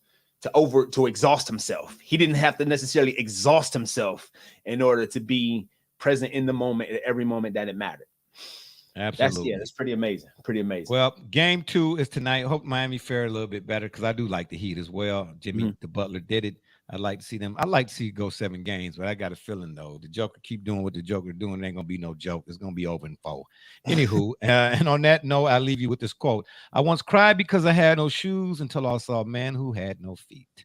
himself. He didn't have to necessarily exhaust himself in order to be present in the moment at every moment that it mattered. Absolutely. That's pretty amazing. Well, game 2 is tonight. Hope Miami fare a little bit better, because I do like the Heat as well. Jimmy the Butler did it. I'd like to see them. I'd like to see it go 7 games, but I got a feeling though the Joker keep doing what the Joker doing. There ain't gonna be no joke. It's gonna be over in 4. Anywho, and on that note, I leave you with this quote. I once cried because I had no shoes until I saw a man who had no feet.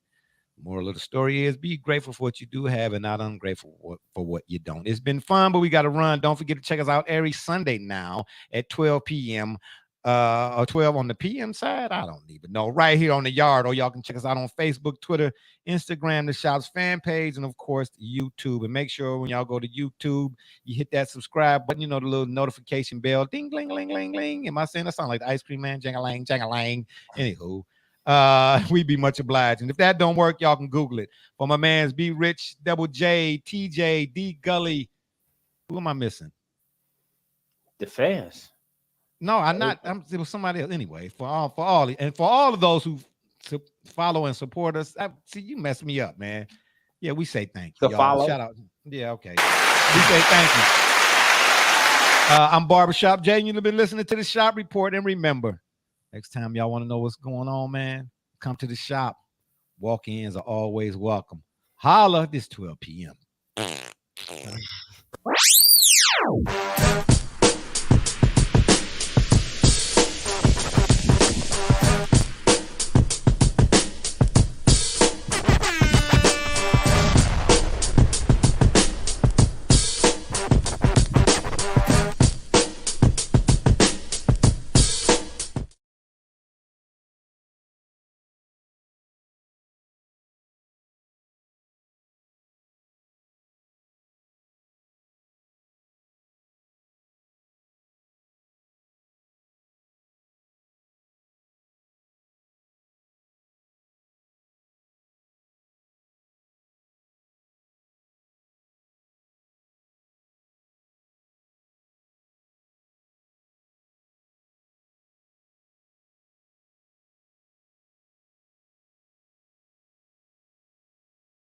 Moral of the story is, be grateful for what you do have and not ungrateful for what you don't. It's been fun, but we got to run. Don't forget to check us out every Sunday now at 12 p.m. Or 12 on the PM side. I don't even know. Right here on the yard. Or y'all can check us out on Facebook, Twitter, Instagram, the Shop's fan page, and of course YouTube. And make sure when y'all go to YouTube, you hit that subscribe button, the little notification bell. Ding, ling, ling, ling, ling. Am I saying that sound like the ice cream man? Jang-a-lang, jang-a-lang. Anywho. We'd be much obliged. And if that don't work, y'all can Google it. For my man's B Rich, Double J, TJ, D Gully. Who am I missing? The fans. No, it was somebody else. Anyway, for all of those who follow and support us. See, you messed me up, man. Yeah, we say thank you. Follow. Shout out. Yeah, okay. We say thank you. I'm Barbershop Jay, and you've been listening to the Shop Report. And remember, next time y'all want to know what's going on, man, come to the shop. Walk-ins are always welcome. Holla, this 12 p.m.